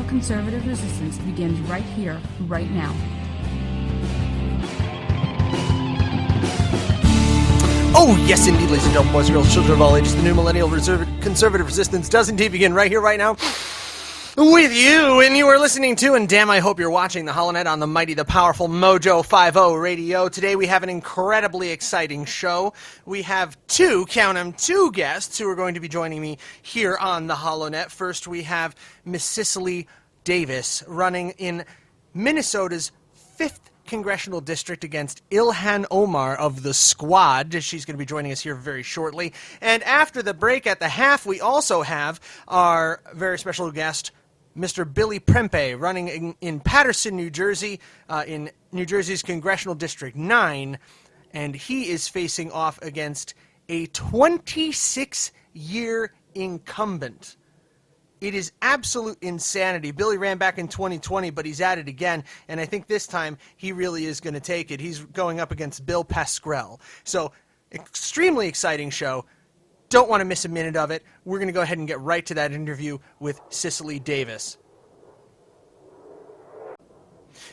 conservative resistance begins right here, right now. Oh, yes, indeed, ladies and gentlemen, boys and girls, children of all ages, the new millennial conservative resistance does indeed begin right here, right now, with you, and you are listening to, and damn, I hope you're watching the HoloNet on the mighty, the powerful MoJo 50 radio. Today we have an incredibly exciting show. We have two guests who are going to be joining me here on the HoloNet. First, we have Miss Cicely Davis running in Minnesota's 5th Congressional District against Ilhan Omar of the Squad. She's going to be joining us here very shortly. And after the break at the half, we also have our very special guest, Mr. Billy Prempeh, running in Paterson, New Jersey, in New Jersey's Congressional District 9. And he is facing off against a 26-year incumbent. It is absolute insanity. Billy ran back in 2020, but he's at it again, and I think this time he really is going to take it. He's going up against Bill Pascrell. So, extremely exciting show. Don't want to miss a minute of it. We're going to go ahead and get right to that interview with Cicely Davis.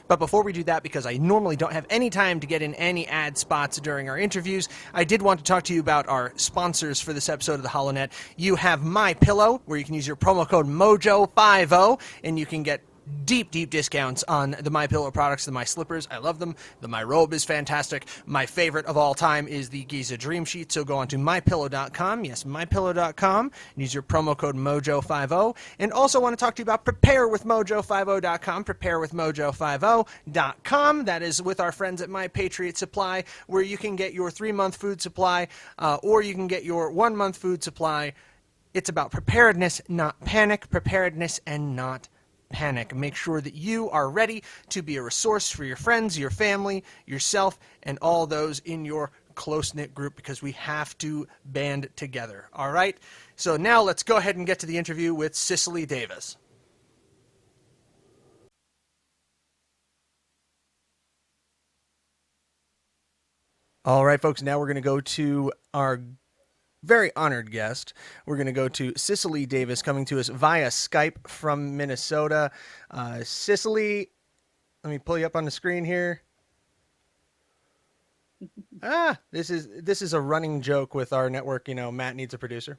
But before we do that, because I normally don't have any time to get in any ad spots during our interviews, I did want to talk to you about our sponsors for this episode of the HoloNet. You have MyPillow, where you can use your promo code MoJo50, and you can get deep discounts on the MyPillow products. The My Slippers, I love them. The My Robe is fantastic. My favorite of all time is the Giza Dream Sheet, so go on to MyPillow.com, yes, MyPillow.com, and use your promo code MoJo50. And also want to talk to you about PrepareWithMojo50.com, PrepareWithMojo50.com. That is with our friends at My Patriot Supply, where you can get your 3-month food supply, or you can get your 1-month food supply. It's about preparedness, not panic, preparedness and not panic. Make sure that you are ready to be a resource for your friends, your family, yourself, and all those in your close-knit group, because we have to band together. All right? So now let's go ahead and get to the interview with Cicely Davis. All right, folks, now we're going to go to our very honored guest. We're going to go to Cicely Davis, coming to us via Skype from Minnesota. Cicely, let me pull you up on the screen here. This is a running joke with our network. You know, Matt needs a producer.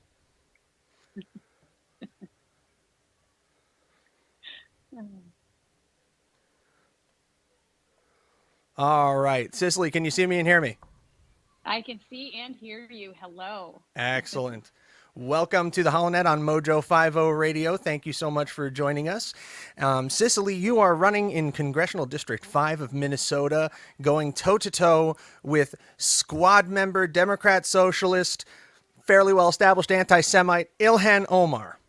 All right, Cicely, can you see me and hear me? I can see and hear you. Hello. Excellent. Welcome to the HoloNet on MoJo 50 Radio. Thank you so much for joining us. Cicely, you are running in Congressional District 5 of Minnesota, going toe-to-toe with Squad member, Democrat Socialist, fairly well-established anti-Semite, Ilhan Omar.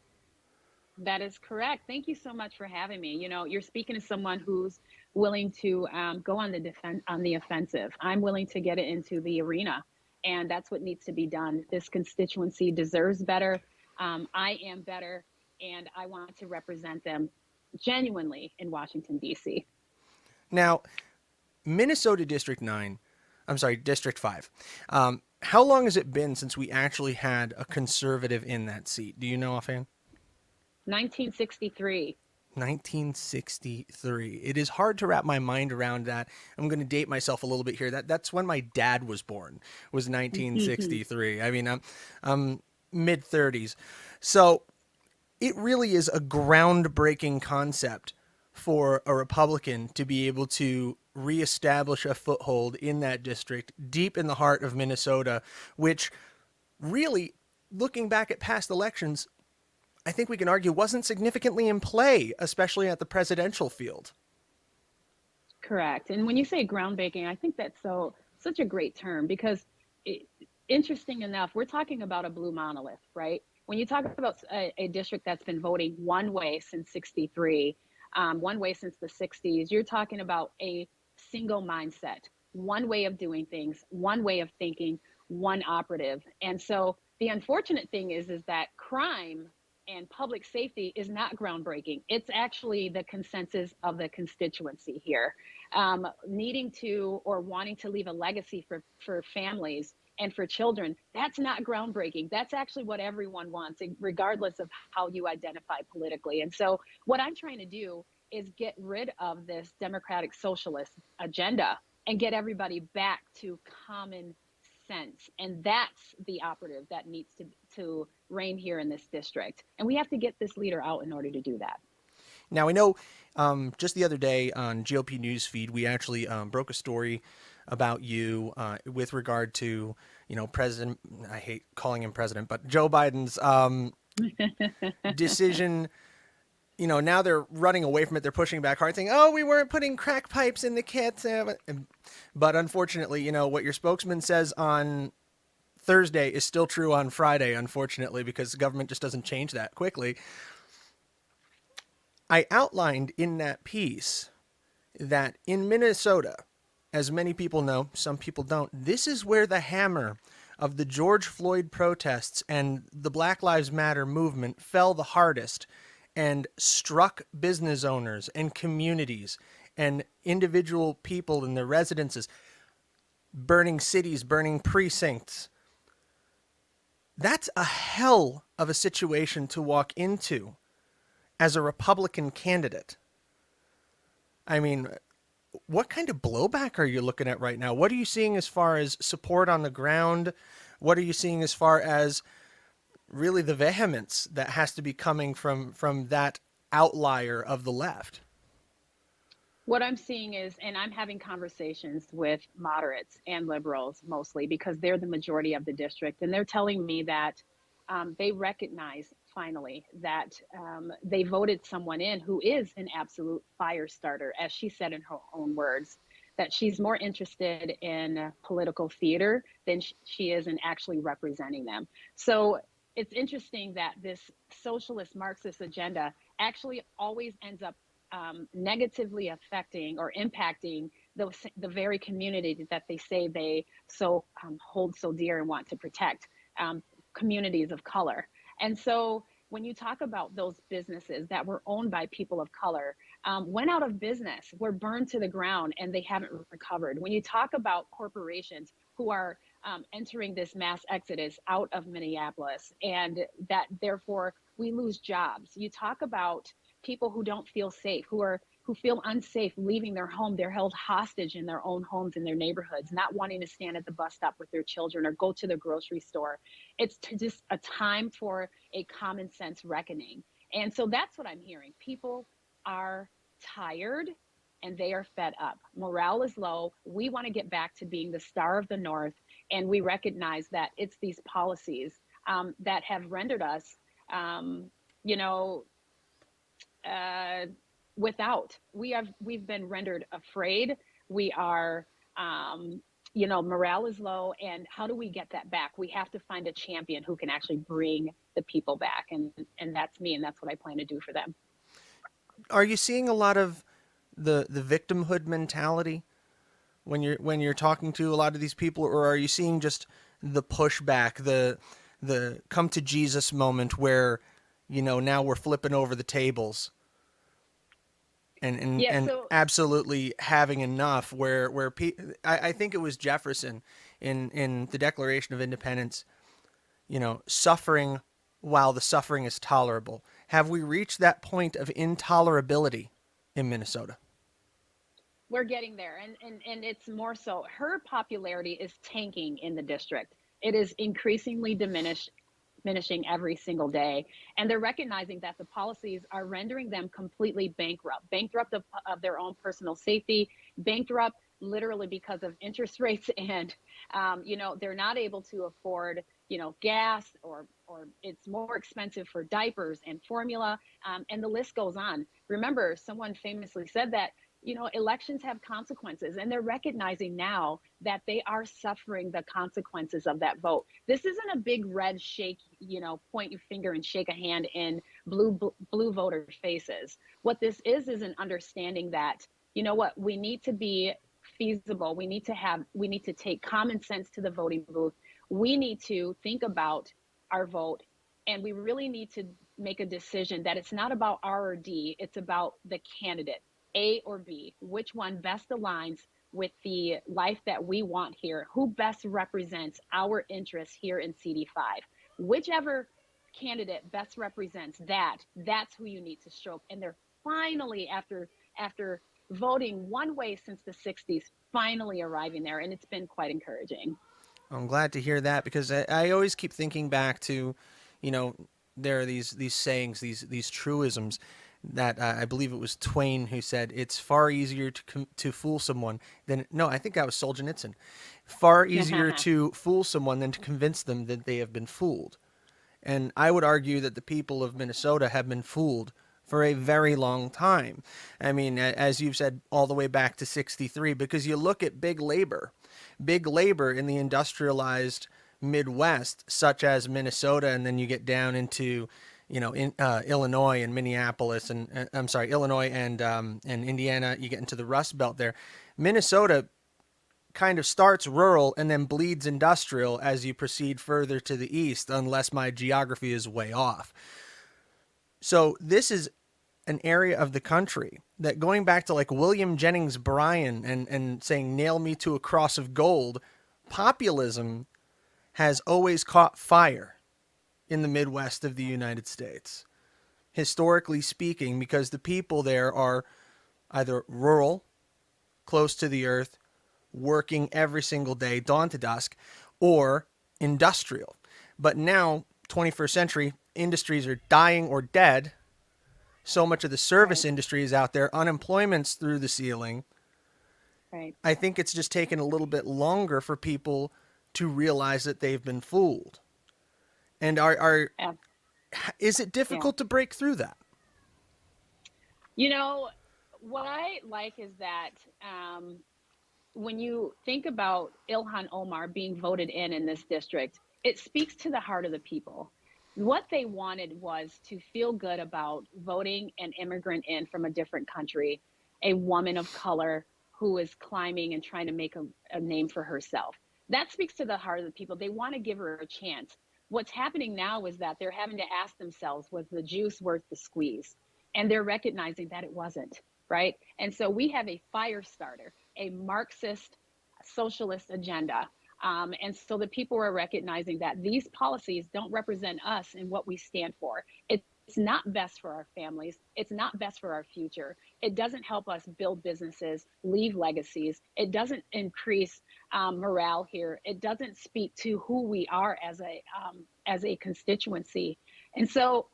That is correct. Thank you so much for having me. You know, you're speaking to someone who's willing to go on the offensive. I'm willing to get it into the arena, and that's what needs to be done. This constituency deserves better. I am better, and I want to represent them genuinely in Washington, D.C. Now, Minnesota District 5. How long has it been since we actually had a conservative in that seat? Do you know offhand? 1963. 1963. It is hard to wrap my mind around that. I'm going to date myself a little bit here. That's when my dad was born, was 1963. I mean, I'm mid-30s. So it really is a groundbreaking concept for a Republican to be able to reestablish a foothold in that district deep in the heart of Minnesota, which really, looking back at past elections, I think we can argue wasn't significantly in play, especially at the presidential field. Correct. And when you say groundbreaking, I think that's such a great term, because interesting enough, we're talking about a blue monolith, right? When you talk about a district that's been voting one way since 63, one way since the 60s, you're talking about a single mindset, one way of doing things, one way of thinking, one operative. And so the unfortunate thing is that crime and public safety is not groundbreaking. It's actually the consensus of the constituency here. Needing to or wanting to leave a legacy for families and for children, that's not groundbreaking. That's actually what everyone wants, regardless of how you identify politically. And so what I'm trying to do is get rid of this democratic socialist agenda and get everybody back to common sense. And that's the operative that needs to reign here in this district. And we have to get this leader out in order to do that. Now, we know just the other day on GOP Newsfeed, we actually broke a story about you with regard to, President, I hate calling him president, but Joe Biden's decision. Now they're running away from it. They're pushing back hard, saying, oh, we weren't putting crack pipes in the kits. But unfortunately, what your spokesman says on Thursday is still true on Friday, unfortunately, because the government just doesn't change that quickly. I outlined in that piece that in Minnesota, as many people know, some people don't, this is where the hammer of the George Floyd protests and the Black Lives Matter movement fell the hardest and struck business owners and communities and individual people in their residences, burning cities, burning precincts. That's a hell of a situation to walk into as a Republican candidate. I mean, what kind of blowback are you looking at right now? What are you seeing as far as support on the ground? What are you seeing as far as really the vehemence that has to be coming from that outlier of the left? What I'm seeing is, and I'm having conversations with moderates and liberals mostly because they're the majority of the district, and they're telling me that they recognize finally that they voted someone in who is an absolute fire starter, as she said in her own words, that she's more interested in political theater than she is in actually representing them. So it's interesting that this socialist Marxist agenda actually always ends up negatively affecting or impacting the very community that they say they hold so dear and want to protect, communities of color. And so when you talk about those businesses that were owned by people of color, went out of business, were burned to the ground, and they haven't recovered. When you talk about corporations who are entering this mass exodus out of Minneapolis, and that therefore we lose jobs. You talk about people who don't feel safe, who feel unsafe leaving their home. They're held hostage in their own homes, in their neighborhoods, not wanting to stand at the bus stop with their children or go to the grocery store. It's just a time for a common sense reckoning. And so that's what I'm hearing. People are tired and they are fed up. Morale is low. We want to get back to being the star of the North. And we recognize that it's these policies that have rendered us, you know, we've been rendered afraid. We are, morale is low. And how do we get that back? We have to find a champion who can actually bring the people back. And that's me. And that's what I plan to do for them. Are you seeing a lot of the victimhood mentality when you're talking to a lot of these people, or are you seeing just the pushback, the come to Jesus moment where, now we're flipping over the tables and absolutely having enough where I think it was Jefferson in the Declaration of Independence, suffering while the suffering is tolerable. Have we reached that point of intolerability in Minnesota? We're getting there, and it's more so. Her popularity is tanking in the district. It is increasingly diminishing every single day, and they're recognizing that the policies are rendering them completely bankrupt of their own personal safety, bankrupt literally because of interest rates, and they're not able to afford gas, or it's more expensive for diapers and formula, and the list goes on. Remember, someone famously said that elections have consequences, and they're recognizing now that they are suffering the consequences of that vote. This isn't a big red shake, point your finger and shake a hand in blue voter faces. What this is an understanding that, we need to be feasible. We need to take common sense to the voting booth. We need to think about our vote, and we really need to make a decision that it's not about R or D, it's about the candidate. A or B, which one best aligns with the life that we want here, who best represents our interests here in CD5. Whichever candidate best represents that, that's who you need to stroke. And they're finally, after voting one way since the 60s, finally arriving there. And it's been quite encouraging. I'm glad to hear that, because I always keep thinking back to, you know, there are these sayings, these truisms that I believe it was Twain who said, it's far easier to fool someone than, no, I think that was Solzhenitsyn. Far easier to fool someone than to convince them that they have been fooled. And I would argue that the people of Minnesota have been fooled for a very long time. I mean, as you've said, all the way back to 63, because you look at big labor in the industrialized Midwest, such as Minnesota, and then you get down into, you know, in Illinois and Minneapolis, and I'm sorry, Illinois and Indiana. You get into the Rust Belt there. Minnesota kind of starts rural and then bleeds industrial as you proceed further to the east, unless my geography is way off. So this is an area of the country that, going back to like William Jennings Bryan and saying, nail me to a cross of gold, populism has always caught fire in the Midwest of the United States, historically speaking, because the people there are either rural, close to the earth, working every single day, dawn to dusk, or industrial. But now, 21st century, industries are dying or dead. So much of the service industry is out there. Unemployment's through the ceiling. Right. I think it's just taken a little bit longer for people to realize that they've been fooled. And is it difficult to break through that? You know, what I like is that when you think about Ilhan Omar being voted in this district, it speaks to the heart of the people. What they wanted was to feel good about voting an immigrant in from a different country, a woman of color who is climbing and trying to make a name for herself. That speaks to the heart of the people. They want to give her a chance. What's happening now is that they're having to ask themselves, was the juice worth the squeeze? And they're recognizing that it wasn't, right? And so we have a fire starter, a Marxist socialist agenda. And so the people are recognizing that these policies don't represent us and what we stand for. It's not best for our families. It's not best for our future. It doesn't help us build businesses, leave legacies. It doesn't increase morale here. It doesn't speak to who we are as a constituency. And so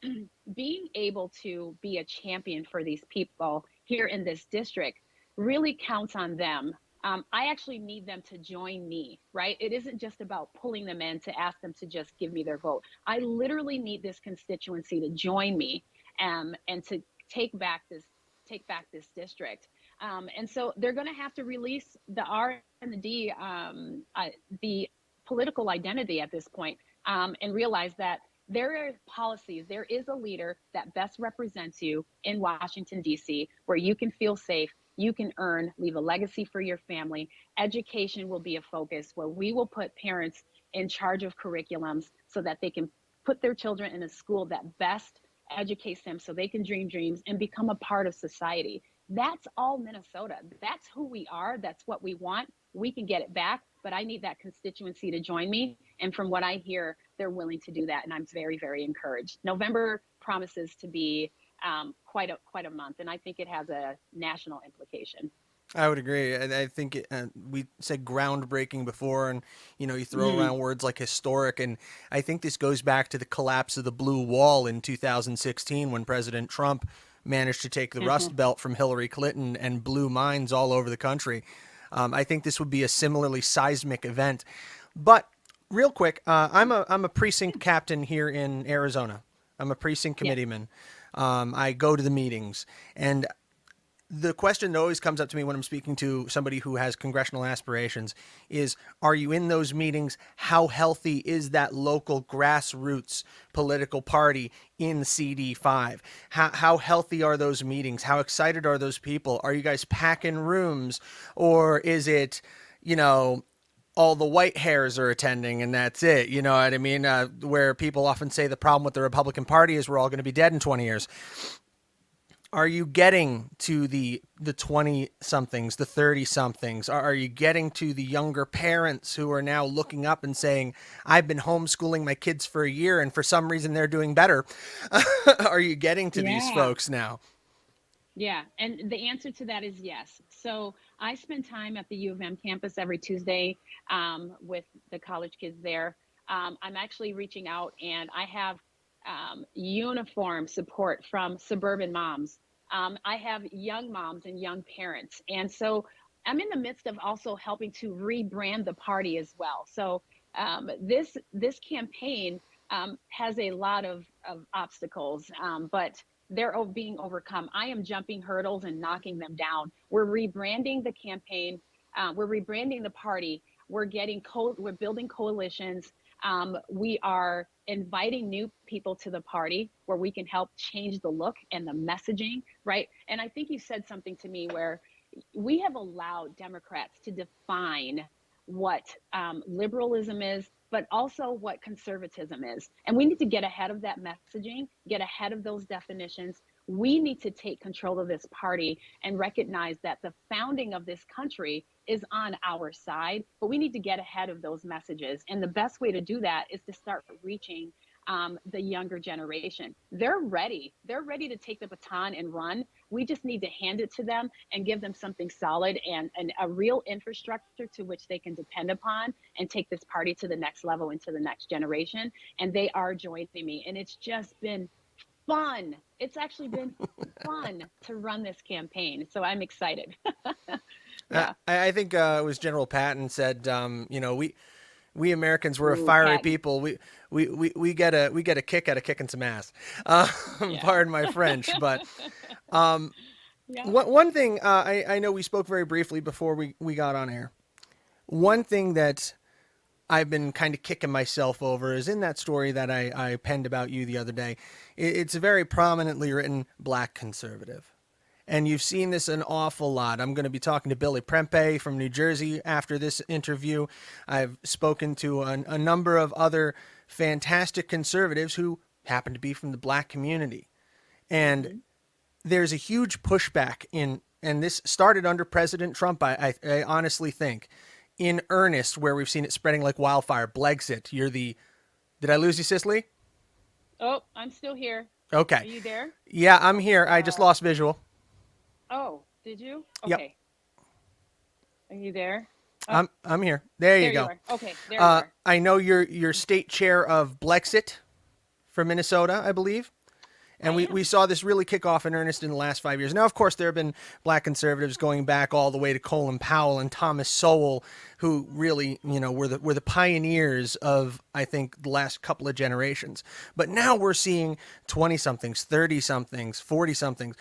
being able to be a champion for these people here in this district really counts on them. I actually need them to join me, right? It isn't just about pulling them in to ask them to just give me their vote. I literally need this constituency to join me and to take back this district. And so they're going to have to release the R and the D, the political identity at this point, and realize that there are policies, there is a leader that best represents you in Washington, D.C., where you can feel safe, you can earn, leave a legacy for your family. Education will be a focus where we will put parents in charge of curriculums so that they can put their children in a school that best educates them so they can dream dreams and become a part of society. That's all Minnesota. That's who we are. That's what we want. We can get it back, but I need that constituency to join me. And from what I hear, they're willing to do that. And I'm very, very encouraged. November promises to be quite a month, and I think it has a national implication. I would agree. I think we said groundbreaking before, and you throw around words like historic, and I think this goes back to the collapse of the Blue Wall in 2016 when President Trump managed to take the Rust Belt from Hillary Clinton and blew minds all over the country. I think this would be a similarly seismic event. But real quick, I'm a precinct captain here in Arizona. I'm a precinct committeeman. I go to the meetings, and the question that always comes up to me when I'm speaking to somebody who has congressional aspirations is, are you in those meetings? How healthy is that local grassroots political party in CD5? How healthy are those meetings? How excited are those people? Are you guys packing rooms, or is it, all the white hairs are attending and that's it? You know what I mean? Where people often say the problem with the Republican Party is we're all going to be dead in 20 years. Are you getting to the 20 somethings, the 30 somethings? Are you getting to the younger parents who are now looking up and saying, I've been homeschooling my kids for a year and for some reason they're doing better? Are you getting to these Yeah. folks now? Yeah, and the answer to that is yes. So I spend time at the U of M campus every Tuesday with the college kids there. I'm actually reaching out, and I have uniform support from suburban moms. I have young moms and young parents, and so I'm in the midst of also helping to rebrand the party as well. So this campaign has a lot of obstacles, but they're being overcome. I am jumping hurdles and knocking them down. We're rebranding the campaign. We're rebranding the party. We're building coalitions. We are inviting new people to the party where we can help change the look and the messaging, right? And I think you said something to me where we have allowed Democrats to define what liberalism is, but also what conservatism is. And we need to get ahead of that messaging, get ahead of those definitions. We need to take control of this party and recognize that the founding of this country is on our side, but we need to get ahead of those messages. And the best way to do that is to start reaching the younger generation. They're ready. They're ready to take the baton and run. We just need to hand it to them and give them something solid and a real infrastructure to which they can depend upon and take this party to the next level into the next generation. And they are joining me. And it's just been fun. It's actually been fun to run this campaign. So I'm excited. Yeah. I think it was General Patton said, we Americans, we're a Ooh, fiery Patton. people. We get a kick out of kicking some ass. Yeah. Pardon my French, but Yeah. one thing I know we spoke very briefly before we got on air. One thing that I've been kind of kicking myself over is in that story that I penned about you the other day. It's a very prominently written black conservative. And you've seen this an awful lot. I'm going to be talking to Billy Prempeh from New Jersey after this interview. I've spoken to a number of other fantastic conservatives who happen to be from the black community. And Mm-hmm. there's a huge pushback and this started under President Trump, I honestly think, in earnest, where we've seen it spreading like wildfire. Blexit, did I lose you, Cicely? Oh, I'm still here. Okay. Are you there? Yeah, I'm Oh, here. I just lost visual. oh, did you? Yep. Okay. Are you there? Oh, I'm here. There you there you go. are. Okay, there you are. I know you're state chair of Blexit for Minnesota, I believe. And I we am. saw this really kick off in earnest in the last 5 years. Now, of course, there have been black conservatives going back all the way to Colin Powell and Thomas Sowell, who really, were the pioneers of, I think, the last couple of generations. But now we're seeing 20 somethings, 30 somethings, 40 somethings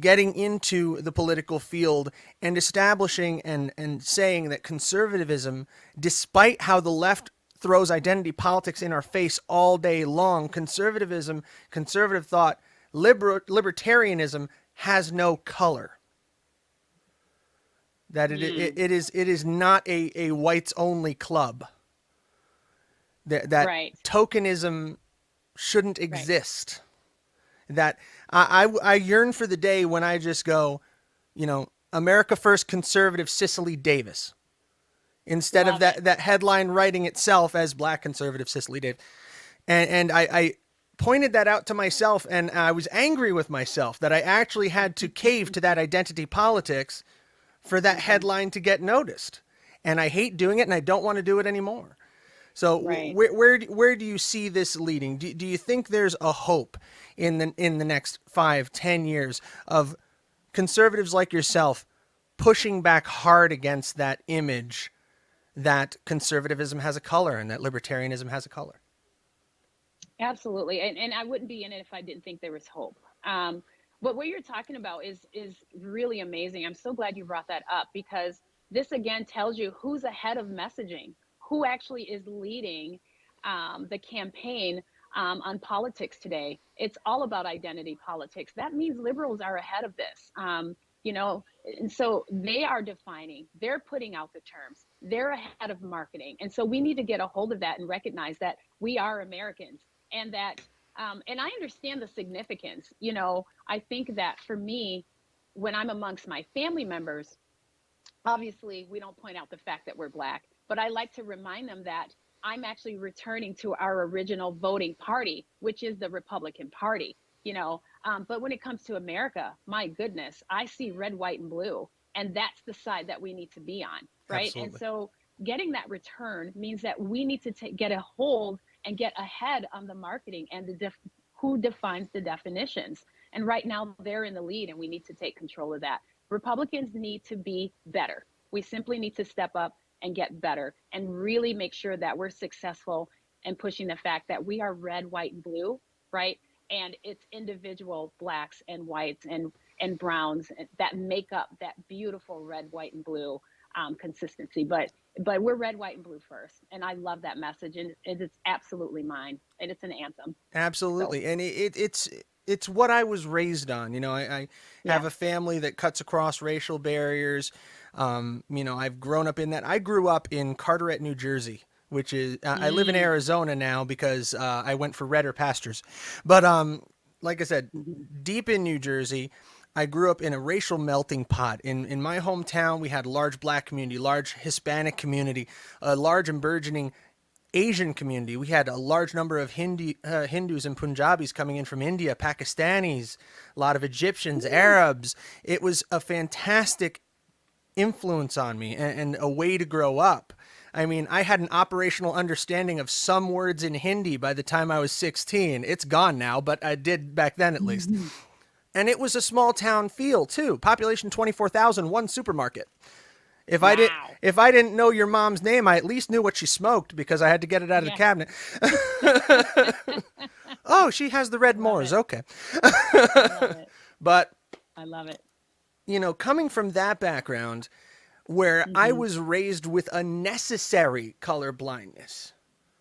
getting into the political field and establishing and saying that conservatism, despite how the left throws identity politics in our face all day long, conservative thought, libertarianism has no color. That Mm, it is not a whites only club. That right, tokenism shouldn't right. exist. That I yearn for the day when I just go, America First conservative Cicely Davis, instead of Love it. that headline writing itself as black conservative Cicely Davis. And I pointed that out to myself, and I was angry with myself that I actually had to cave to that identity politics for that Hmm. headline to get noticed. And I hate doing it, and I don't want to do it anymore. So Right. where do you see this leading? Do you think there's a hope in the next 5-10 years of conservatives like yourself pushing back hard against that image that conservatism has a color and that libertarianism has a color? Absolutely. And I wouldn't be in it if I didn't think there was hope. But what you're talking about is really amazing. I'm so glad you brought that up because this again tells you who's ahead of messaging, who actually is leading the campaign on politics today. It's all about identity politics. That means liberals are ahead of this. And so they are defining, they're putting out the terms, they're ahead of marketing. And so we need to get a hold of that and recognize that we are Americans and that And I understand the significance. I think that for me, when I'm amongst my family members, obviously we don't point out the fact that we're Black, but I like to remind them that I'm actually returning to our original voting party, which is the Republican Party. But when it comes to America, my goodness, I see red, white, and blue, and that's the side that we need to be on, right? And Absolutely. so getting that return means that we need to get a hold and get ahead on the marketing and who defines the definitions. And right now they're in the lead, and we need to take control of that. Republicans need to be better. We simply need to step up and get better and really make sure that we're successful in pushing the fact that we are red, white, and blue, right? And it's individual Blacks and whites and browns that make up that beautiful red, white, and blue consistency. But we're red, white, and blue first, and I love that message, and it's absolutely mine, and it's an anthem. So Absolutely, and it's what I was raised on. I have yeah. a family that cuts across racial barriers. I've grown up in that. I grew up in Carteret, New Jersey, which is I live in Mm. Arizona now because I went for redder pastures. But like I said, Hmm. deep in New Jersey. I grew up in a racial melting pot. In my hometown, we had a large Black community, large Hispanic community, a large and burgeoning Asian community. We had a large number of Hindus and Punjabis coming in from India, Pakistanis, a lot of Egyptians, Arabs. It was a fantastic influence on me and a way to grow up. I mean, I had an operational understanding of some words in Hindi by the time I was 16. It's gone now, but I did back then at least. Hmm. And it was a small town feel too. Population 24,000, one supermarket. If I did Wow. if I didn't know your mom's name, I at least knew what she smoked because I had to get it out of the Yeah. cabinet. Oh, she has the I red love Moors. it. Okay. I love it. But, I love it. coming from that background where I Hmm. was raised with a necessary color blindness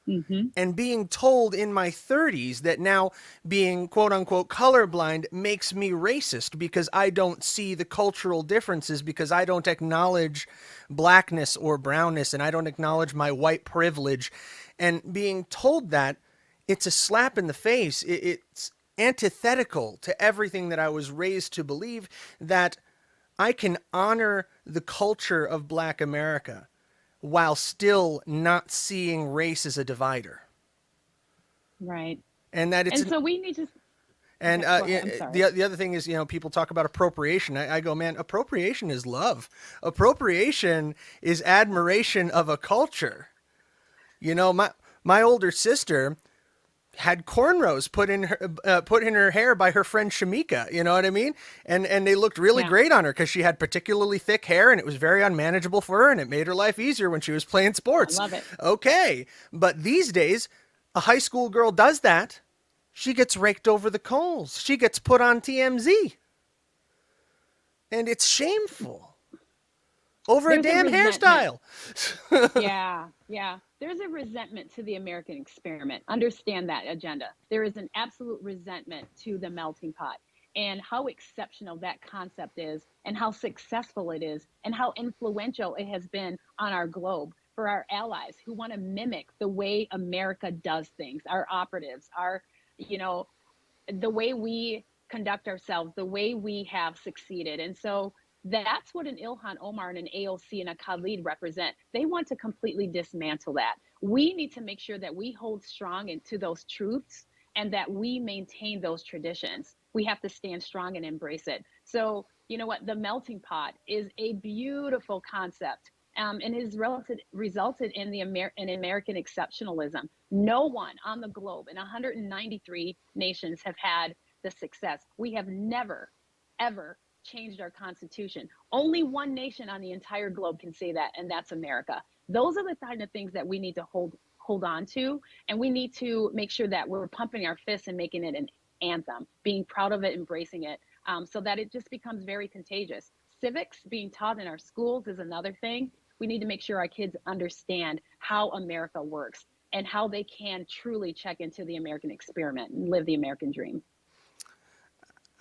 Hmm. and being told in my 30s that now being quote unquote colorblind makes me racist because I don't see the cultural differences, because I don't acknowledge blackness or brownness, and I don't acknowledge my white privilege. And being told that, it's a slap in the face. It's antithetical to everything that I was raised to believe, that I can honor the culture of Black America while still not seeing race as a divider. Right. And that it's And an so we need to and okay, go ahead. I'm sorry. the other thing is, people talk about appropriation. I go, man, appropriation is love. Appropriation is admiration of a culture. My older sister had cornrows put in her hair by her friend Shamika. You know what I mean? And they looked really Yeah. great on her because she had particularly thick hair, and it was very unmanageable for her, and it made her life easier when she was playing I sports. love it. Okay, but these days, a high school girl does that, she gets raked over the coals. She gets put on TMZ, and it's shameful over a There's a damn resentment. hairstyle. Yeah. Yeah. There's a resentment to the American experiment. Understand that agenda. There is an absolute resentment to the melting pot and how exceptional that concept is and how successful it is and how influential it has been on our globe for our allies who want to mimic the way America does things, our operatives, you know, the way we conduct ourselves, the way we have succeeded. And so that's what an Ilhan Omar and an AOC and a Khalid represent. They want to completely dismantle that. We need to make sure that we hold strong into those truths and that we maintain those traditions. We have to stand strong and embrace it. So, you know what? The melting pot is a beautiful concept. And has resulted in in American exceptionalism. No one on the globe in 193 nations have had the success. We have never, ever changed our constitution. Only one nation on the entire globe can say that, and that's America. Those are the kind of things that we need to hold on to, and we need to make sure that we're pumping our fists and making it an anthem, being proud of it, embracing it, so that it just becomes very contagious. Civics being taught in our schools is another thing. We need to make sure our kids understand how America works and how they can truly check into the American experiment and live the American dream.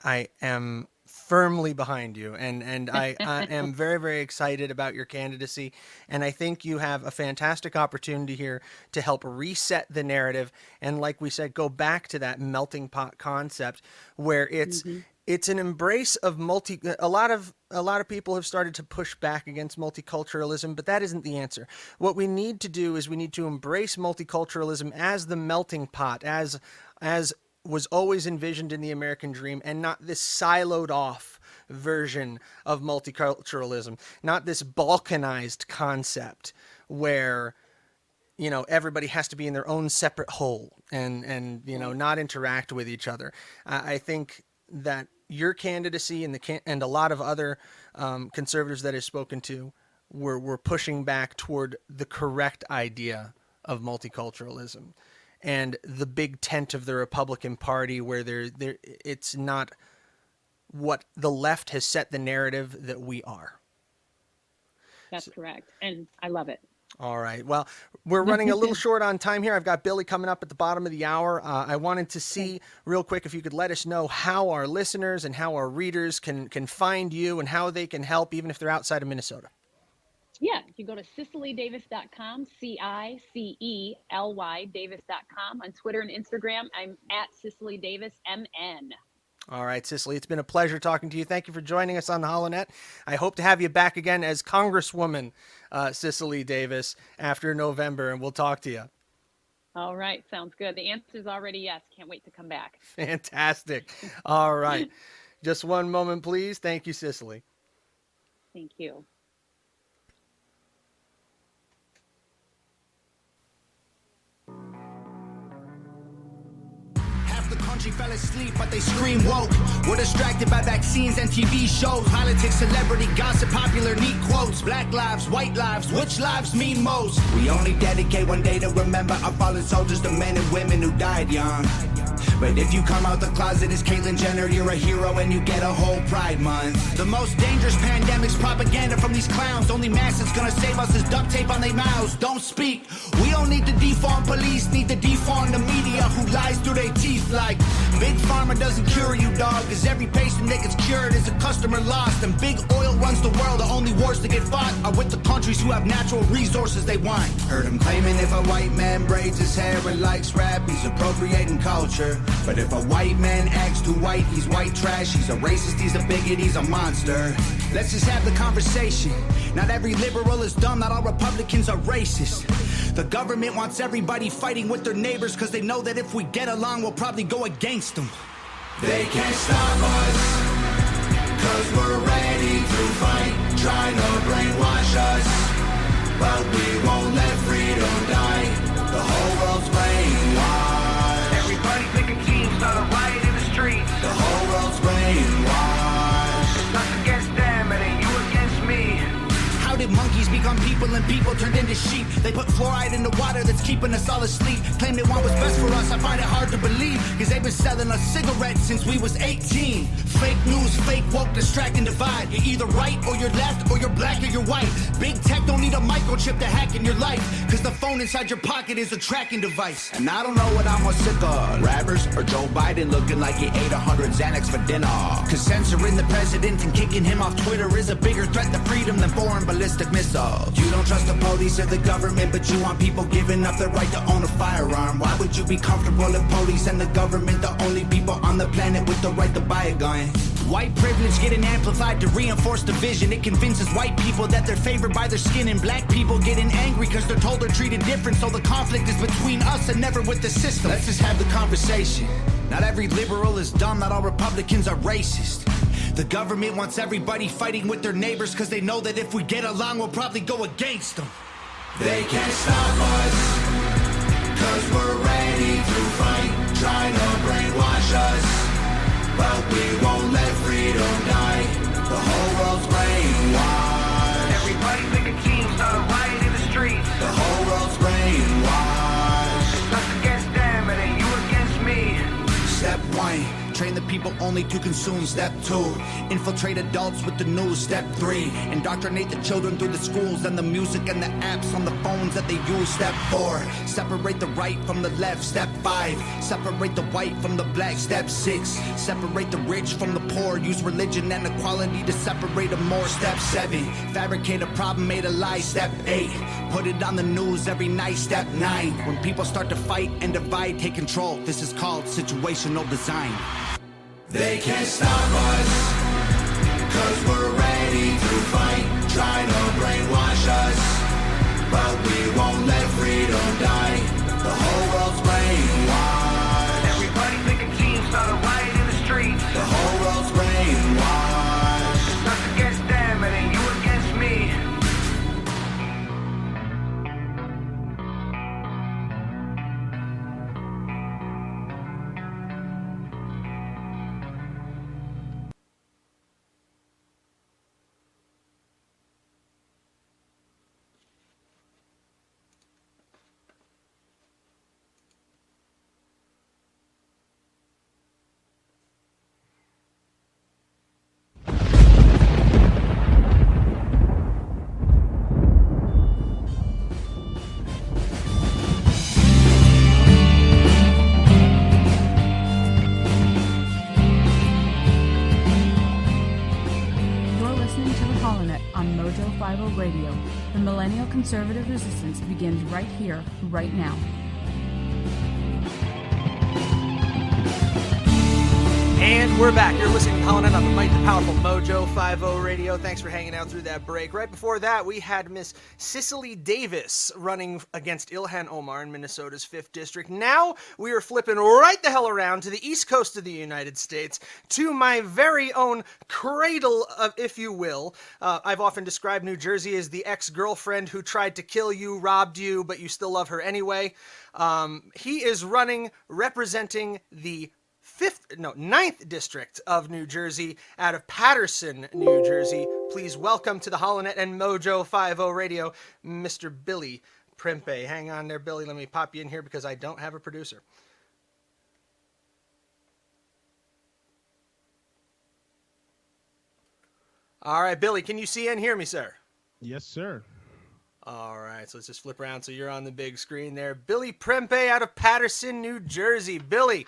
I am firmly behind you, and I am very, very excited about your candidacy. And I think you have a fantastic opportunity here to help reset the narrative. And like we said, go back to that melting pot concept where it's an embrace of a lot of people have started to push back against multiculturalism, but that isn't the answer. What we need to do is we need to embrace multiculturalism as the melting pot, as was always envisioned in the American dream, and not this siloed off version of multiculturalism, not this balkanized concept where everybody has to be in their own separate hole and not interact with each other. I think that your candidacy and a lot of other conservatives that I've spoken to were pushing back toward the correct idea of multiculturalism and the big tent of the Republican Party, where it's not what the left has set the narrative that we are. That's correct, and I love it. All right. Well, we're running a little short on time here. I've got Billy coming up at the bottom of the hour. I wanted to see real quick if you could let us know how our listeners and how our readers can find you and how they can help, even if they're outside of Minnesota. Yeah, you go to CicelyDavis.com, CICELY Davis.com. On Twitter and Instagram, I'm at Cicely Davis, MN. All right, Cicely, it's been a pleasure talking to you. Thank you for joining us on the HoloNet. I hope to have you back again as Congresswoman Cicely Davis after November, and we'll talk to you. All right, sounds good. The answer's already yes. Can't wait to come back. Fantastic. All right. Just one moment, please. Thank you, Cicely. Thank you. The country fell asleep, but they scream woke. We're distracted by vaccines and TV shows, politics, celebrity gossip, popular neat quotes. Black lives, white lives, which lives mean most? We only dedicate one day to remember our fallen soldiers, the men and women who died young. But if you come out the closet as Caitlyn Jenner, you're a hero and you get a whole Pride Month. The most dangerous pandemic's propaganda from these clowns. Only mask that's gonna save us is duct tape on their mouths. Don't speak. We don't need to defund police, need to defund the media who lies through their teeth like Big Pharma doesn't cure you, dog, cause every patient that gets cured is a customer lost. And big oil runs the world, the only wars that get fought are with the countries who have natural resources they want. Heard him claiming if a white man braids his hair and likes rap, he's appropriating culture. But if a white man acts too white, he's white trash, he's a racist, he's a bigot, he's a monster. Let's just have the conversation. Not every liberal is dumb, not all Republicans are racist. The government wants everybody fighting with their neighbors cause they know that if we get along, we'll probably go against them. They can't stop us, cause we're ready to fight, trying to brainwash us. But we won't let freedom die, the whole world's brainwashed. Everybody pick a team, start a riot in the streets. The whole world's brainwashed. It's us against them, it ain't you against me. How did monkeys become people and people turned into sheep? They put fluoride in the water that's keeping us all asleep. Claim they want what's best for us, I find it hard to believe. Cause they've been selling us cigarettes since we was 18. Fake news, fake woke, distract and divide. You're either right or you're left, or you're black or you're white. Big tech don't need a microchip to hack in your life, cause the phone inside your pocket is a tracking device. And I don't know what I'm more sick of, rappers or Joe Biden looking like he ate 100 Xanax for dinner. Cause censoring the president and kicking him off Twitter is a bigger threat to freedom than foreign ballistic missiles. You don't trust the police or the government, but you want people giving up their right to own a firearm. Why would you be comfortable if police and the government the only people on the planet with the right to buy a gun? White privilege getting amplified to reinforce division. It convinces white people that they're favored by their skin, and black people getting angry because they're told they're treated different. So the conflict is between us and never with the system. Let's just have the conversation. Not every liberal is dumb, not all Republicans are racist. The government wants everybody fighting with their neighbors because they know that if we get along, we'll probably go against them. They can't stop us, cause we're ready to fight, trying to brainwash us. But we won't let freedom die, the whole world's brainwashed. Everybody pick a team, start a riot in the streets. The whole world's brainwashed. It's us against them, it ain't you against me. Step 1, train the people only to consume. Step 2, infiltrate adults with the news. Step 3, indoctrinate the children through the schools and the music and the apps on the phones that they use. Step 4, separate the right from the left. Step 5, separate the white from the black. Step 6, separate the rich from the poor. Use religion and equality to separate them more. Step 7, fabricate a problem, made a lie. Step 8, put it on the news every night. Step 9, when people start to fight and divide, take control. This is called situational design. They can't stop us, cause we're ready to fight. Trying to brainwash us, but we won't let freedom die. The whole world's brainwashed. Everybody picking teams, start a riot in the streets. The whole world's brainwashed. It's us against them, and then you against me. MoJo Radio. The millennial conservative resistance begins right here, right now. And we're back. You're listening to Holland on the mighty powerful MoJo 50 Radio. Thanks for hanging out through that break. Right before that, we had Miss Cicely Davis running against Ilhan Omar in Minnesota's 5th District. Now we are flipping right the hell around to the east coast of the United States, to my very own cradle, if you will. I've often described New Jersey as the ex-girlfriend who tried to kill you, robbed you, but you still love her anyway. He is running, representing the 9th District of New Jersey, out of Paterson, New Jersey. Please welcome to the Holonet and MoJo 50 Radio, Mr. Billy Prempeh. Hang on there, Billy. Let me pop you in here because I don't have a producer. All right, Billy, can you see and hear me, sir? Yes, sir. All right, so let's just flip around so you're on the big screen there. Billy Prempeh out of Paterson, New Jersey. Billy,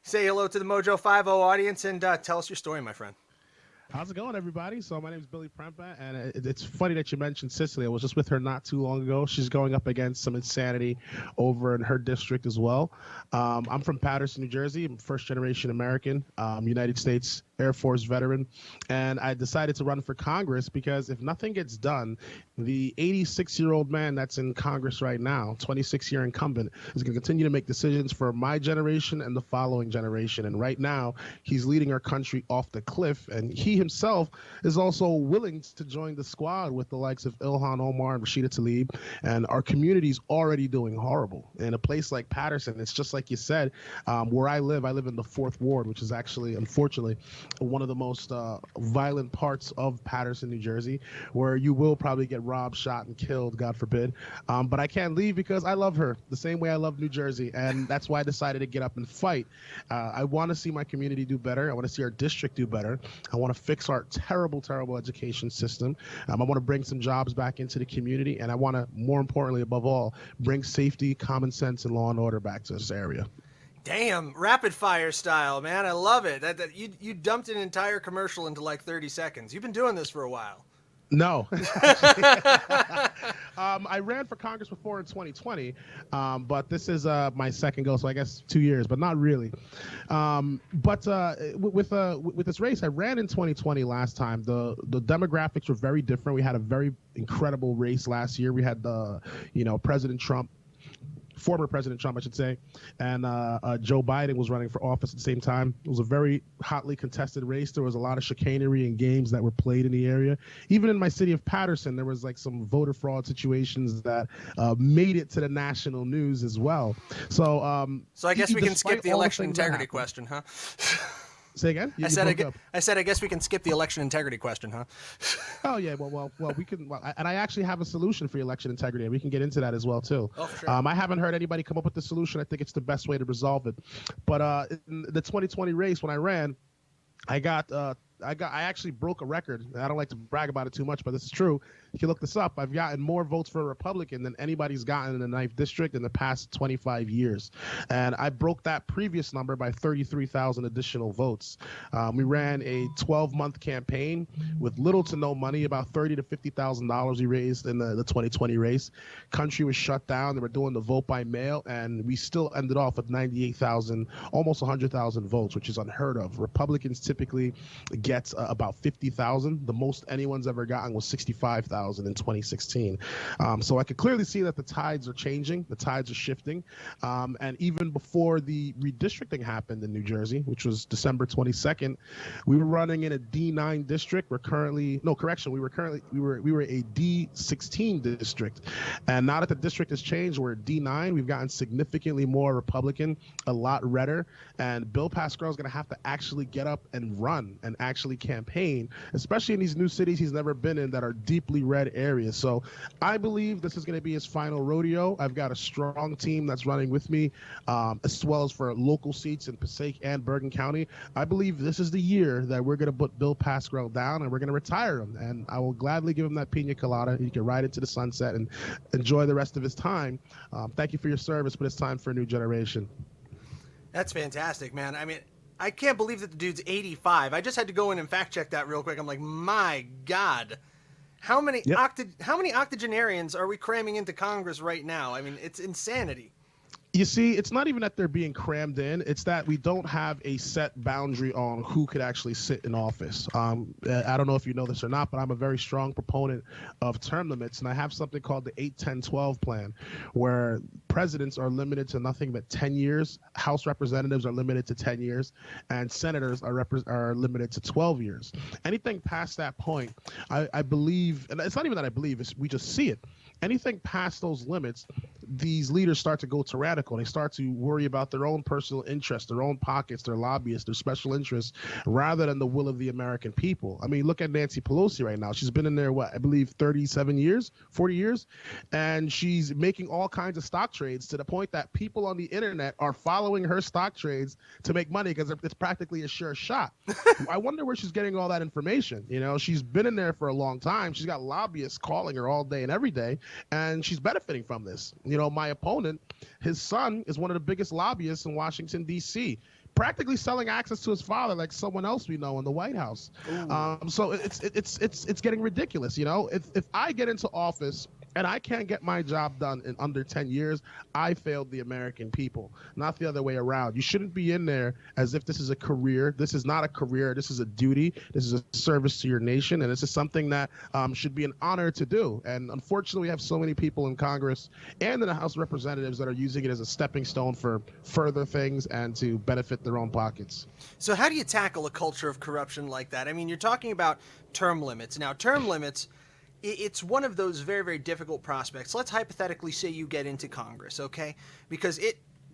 say hello to the MoJo 50 audience and tell us your story, my friend. How's it going, everybody? So my name is Billy Prempeh, and it's funny that you mentioned Cicely. I was just with her not too long ago. She's going up against some insanity over in her district as well. I'm from Paterson, New Jersey. I'm first-generation American, United States Air Force veteran, and I decided to run for Congress because if nothing gets done, the 86-year-old man that's in Congress right now, 26-year incumbent, is going to continue to make decisions for my generation and the following generation. And right now, he's leading our country off the cliff, and he himself is also willing to join the squad with the likes of Ilhan Omar and Rashida Tlaib, and our community's already doing horrible. In a place like Paterson, it's just like you said, where I live in the 4th Ward, which is actually, unfortunately, one of the most violent parts of Paterson, New Jersey, where you will probably get robbed, shot, and killed, God forbid. But I can't leave because I love her the same way I love New Jersey, and that's why I decided to get up and fight. I want to see my community do better. I want to see our district do better. I want to fix our terrible, terrible education system. I want to bring some jobs back into the community, and I want to, more importantly, above all, bring safety, common sense, and law and order back to this area. Damn, rapid fire style, man. I love it. You dumped an entire commercial into like 30 seconds. You've been doing this for a while. No. I ran for Congress before in 2020, but this is my second go, so I guess 2 years, but not really. But with this race, I ran in 2020 last time. The demographics were very different. We had a very incredible race last year. We had President Trump, former President Trump, I should say, and Joe Biden was running for office at the same time. It was a very hotly contested race. There was a lot of chicanery and games that were played in the area. Even in my city of Paterson, there was like some voter fraud situations that made it to the national news as well. So I guess we can skip the election integrity question, huh? Say again? I said, I guess we can skip the election integrity question, huh? Oh yeah, well, we can. Well, and I actually have a solution for election integrity, and we can get into that as well too. Oh, for sure. I haven't heard anybody come up with the solution. I think it's the best way to resolve it. But in the 2020 race, when I ran, I actually broke a record. I don't like to brag about it too much, but this is true. If you look this up, I've gotten more votes for a Republican than anybody's gotten in the 9th district in the past 25 years. And I broke that previous number by 33,000 additional votes. We ran a 12-month campaign with little to no money, about $30,000 to $50,000 we raised in the 2020 race. Country was shut down. They were doing the vote by mail, and we still ended off with 98,000, almost 100,000 votes, which is unheard of. Republicans typically get about 50,000. The most anyone's ever gotten was 65,000 in 2016. So I could clearly see that the tides are changing, the tides are shifting. And even before the redistricting happened in New Jersey, which was December 22nd, we were running in a D9 district. We were a D16 district. And now that the district has changed, we're at D9. We've gotten significantly more Republican, a lot redder. And Bill Pascrell is going to have to actually get up and run and actually campaign, especially in these new cities he's never been in that are deeply red areas. So I believe this is going to be his final rodeo. I've got a strong team that's running with me, as well as for local seats in Passaic and Bergen County. I believe this is the year that we're going to put Bill Pascrell down and we're going to retire him. And I will gladly give him that pina colada. He can ride into the sunset and enjoy the rest of his time. Thank you for your service, but it's time for a new generation. That's fantastic, man. I mean, I can't believe that the dude's 85. I just had to go in and fact check that real quick. I'm like, my God. How many octogenarians are we cramming into Congress right now? I mean, it's insanity. You see, it's not even that they're being crammed in. It's that we don't have a set boundary on who could actually sit in office. I don't know if you know this or not, but I'm a very strong proponent of term limits, and I have something called the 8-10-12 plan, where presidents are limited to nothing but 10 years, House representatives are limited to 10 years, and senators are limited to 12 years. Anything past that point, I believe, and it's not even that I believe, we just see it. Anything past those limits, these leaders start to go tyrannical. They start to worry about their own personal interests, their own pockets, their lobbyists, their special interests, rather than the will of the American people. I mean, look at Nancy Pelosi right now. She's been in there, I believe 37 years, 40 years, and she's making all kinds of stock trades to the point that people on the internet are following her stock trades to make money because it's practically a sure shot. I wonder where she's getting all that information. You know, she's been in there for a long time. She's got lobbyists calling her all day and every day, and she's benefiting from this. You know, my opponent, his son is one of the biggest lobbyists in Washington, D.C., practically selling access to his father like someone else we know in the White House. So it's getting ridiculous. You know, if I get into office and I can't get my job done in under 10 years, I failed the American people, not the other way around. You shouldn't be in there as if this is a career. This is not a career. This is a duty. This is a service to your nation, and this is something that should be an honor to do. And unfortunately, we have so many people in Congress and in the House of Representatives that are using it as a stepping stone for further things and to benefit their own pockets. So how do you tackle a culture of corruption like that? I mean, you're talking about term limits. Now, term limits, it's one of those very, very difficult prospects. Let's hypothetically say you get into Congress, okay? Because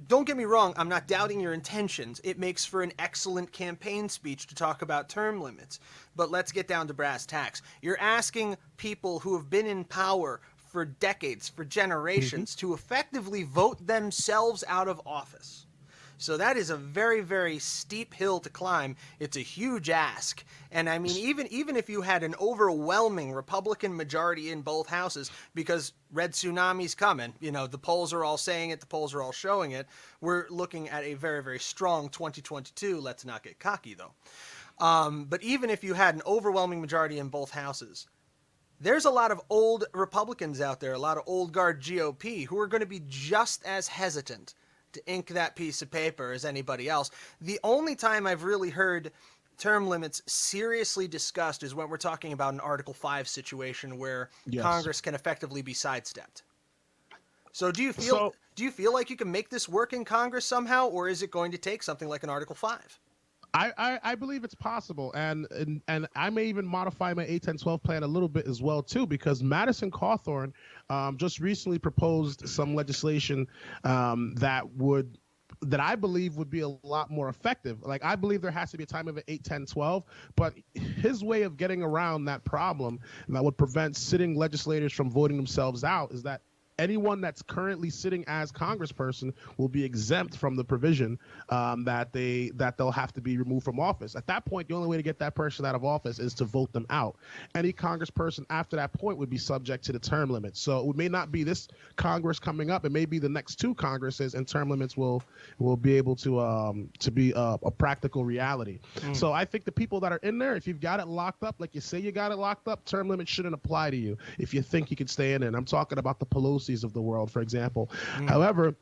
don't get me wrong, I'm not doubting your intentions. It makes for an excellent campaign speech to talk about term limits. But let's get down to brass tacks. You're asking people who have been in power for decades, for generations, to effectively vote themselves out of office. So that is a very, very steep hill to climb. It's a huge ask. And I mean, even if you had an overwhelming Republican majority in both houses, because red tsunami's coming, you know, the polls are all saying it, the polls are all showing it, we're looking at a very, very strong 2022. Let's not get cocky, though. But even if you had an overwhelming majority in both houses, there's a lot of old Republicans out there, a lot of old guard GOP, who are going to be just as hesitant to ink that piece of paper as anybody else. The only time I've really heard term limits seriously discussed is when we're talking about an Article 5 situation where Congress can effectively be sidestepped. So do you feel like you can make this work in Congress somehow, or is it going to take something like an Article 5? I believe it's possible, and I may even modify my 8-10-12 plan a little bit as well too, because Madison Cawthorn just recently proposed some legislation that would that I believe would be a lot more effective. Like, I believe there has to be a time limit 8, 10, 12, but his way of getting around that problem that would prevent sitting legislators from voting themselves out is that anyone that's currently sitting as congressperson will be exempt from the provision that they'll have to be removed from office. At that point, the only way to get that person out of office is to vote them out. Any congressperson after that point would be subject to the term limit. So it may not be this Congress coming up; it may be the next 2 Congresses, and term limits will be able to be a practical reality. So I think the people that are in there, if you've got it locked up, like you say you got it locked up, term limits shouldn't apply to you if you think you could stay in it. And I'm talking about the Pelosi of the world, for example. However,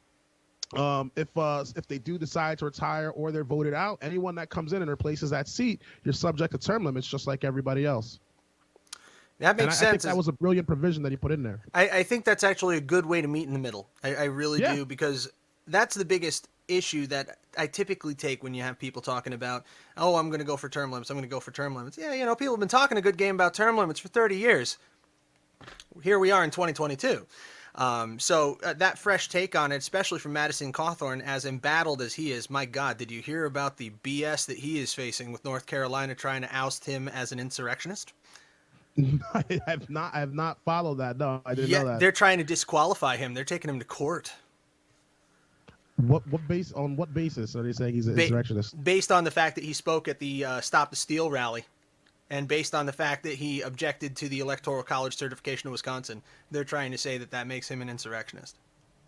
if they do decide to retire or they're voted out, anyone that comes in and replaces that seat, you're subject to term limits just like everybody else. That makes sense. I think that was a brilliant provision that he put in there. I think that's actually a good way to meet in the middle. I really do, because that's the biggest issue that I typically take when you have people talking about, oh, I'm going to go for term limits. I'm going to go for term limits. Yeah, people have been talking a good game about term limits for 30 years. Here we are in 2022. So that fresh take on it, especially from Madison Cawthorn, as embattled as he is, my God, did you hear about the BS that he is facing with North Carolina trying to oust him as an insurrectionist? I have not followed that. No, I didn't know that. They're trying to disqualify him. They're taking him to court. On what basis are they saying he's an insurrectionist? Based on the fact that he spoke at the Stop the Steal rally. And based on the fact that he objected to the Electoral College certification of Wisconsin, they're trying to say that that makes him an insurrectionist.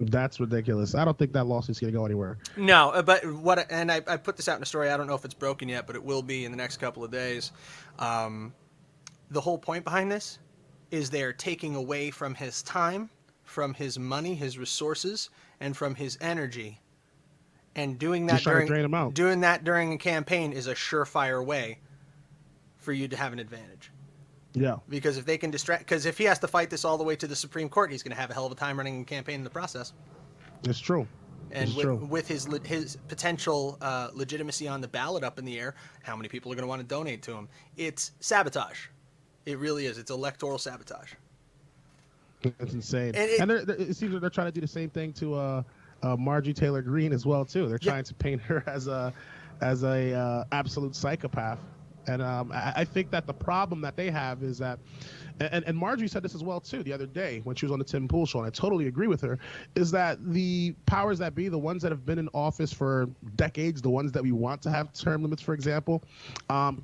That's ridiculous. I don't think that lawsuit's going to go anywhere. No, but I put this out in a story. I don't know if it's broken yet, but it will be in the next couple of days. The whole point behind this is they're taking away from his time, from his money, his resources, and from his energy. And doing that during a campaign is a surefire way for you to have an advantage. Yeah. Because if they can because if he has to fight this all the way to the Supreme Court, he's going to have a hell of a time running a campaign in the process. It's true. And with his potential legitimacy on the ballot up in the air, how many people are going to want to donate to him? It's sabotage. It really is. It's electoral sabotage. That's insane. And it seems that they're trying to do the same thing to Marjorie Taylor Greene as well too. They're trying to paint her as a absolute psychopath. And I think that the problem that they have is that, and Marjorie said this as well too the other day when she was on the Tim Pool show, and I totally agree with her, is that the powers that be, the ones that have been in office for decades, the ones that we want to have term limits, for example,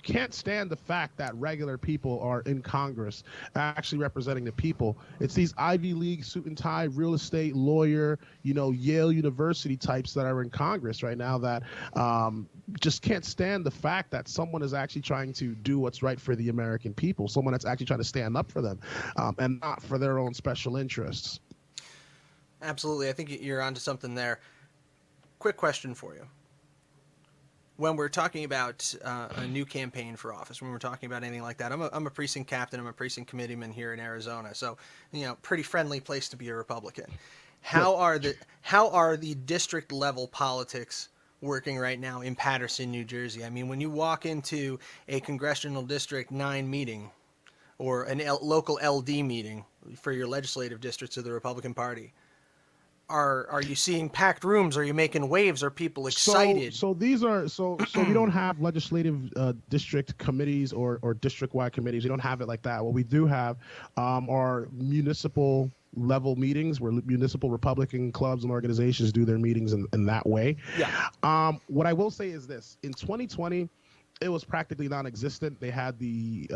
can't stand the fact that regular people are in Congress actually representing the people. It's these Ivy League suit and tie, real estate, lawyer, Yale University types that are in Congress right now that just can't stand the fact that someone is actually trying to do what's right for the American people, someone that's actually trying to stand up for them and not for their own special interests. Absolutely. I think you're onto something there. Quick question for you. When we're talking about a new campaign for office, when we're talking about anything like that, I'm a precinct captain, I'm a precinct committeeman here in Arizona, so pretty friendly place to be a Republican. How are the district level politics working right now in Paterson, New Jersey? I mean, when you walk into a Congressional District 9 meeting or a local LD meeting for your legislative districts of the Republican Party, are you seeing packed rooms? Are you making waves? Are people excited? So we don't have legislative district committees or district-wide committees. We don't have it like that. What we do have are municipal level meetings where municipal Republican clubs and organizations do their meetings in that way. Yeah. What I will say is this: in 2020, it was practically non-existent. They had the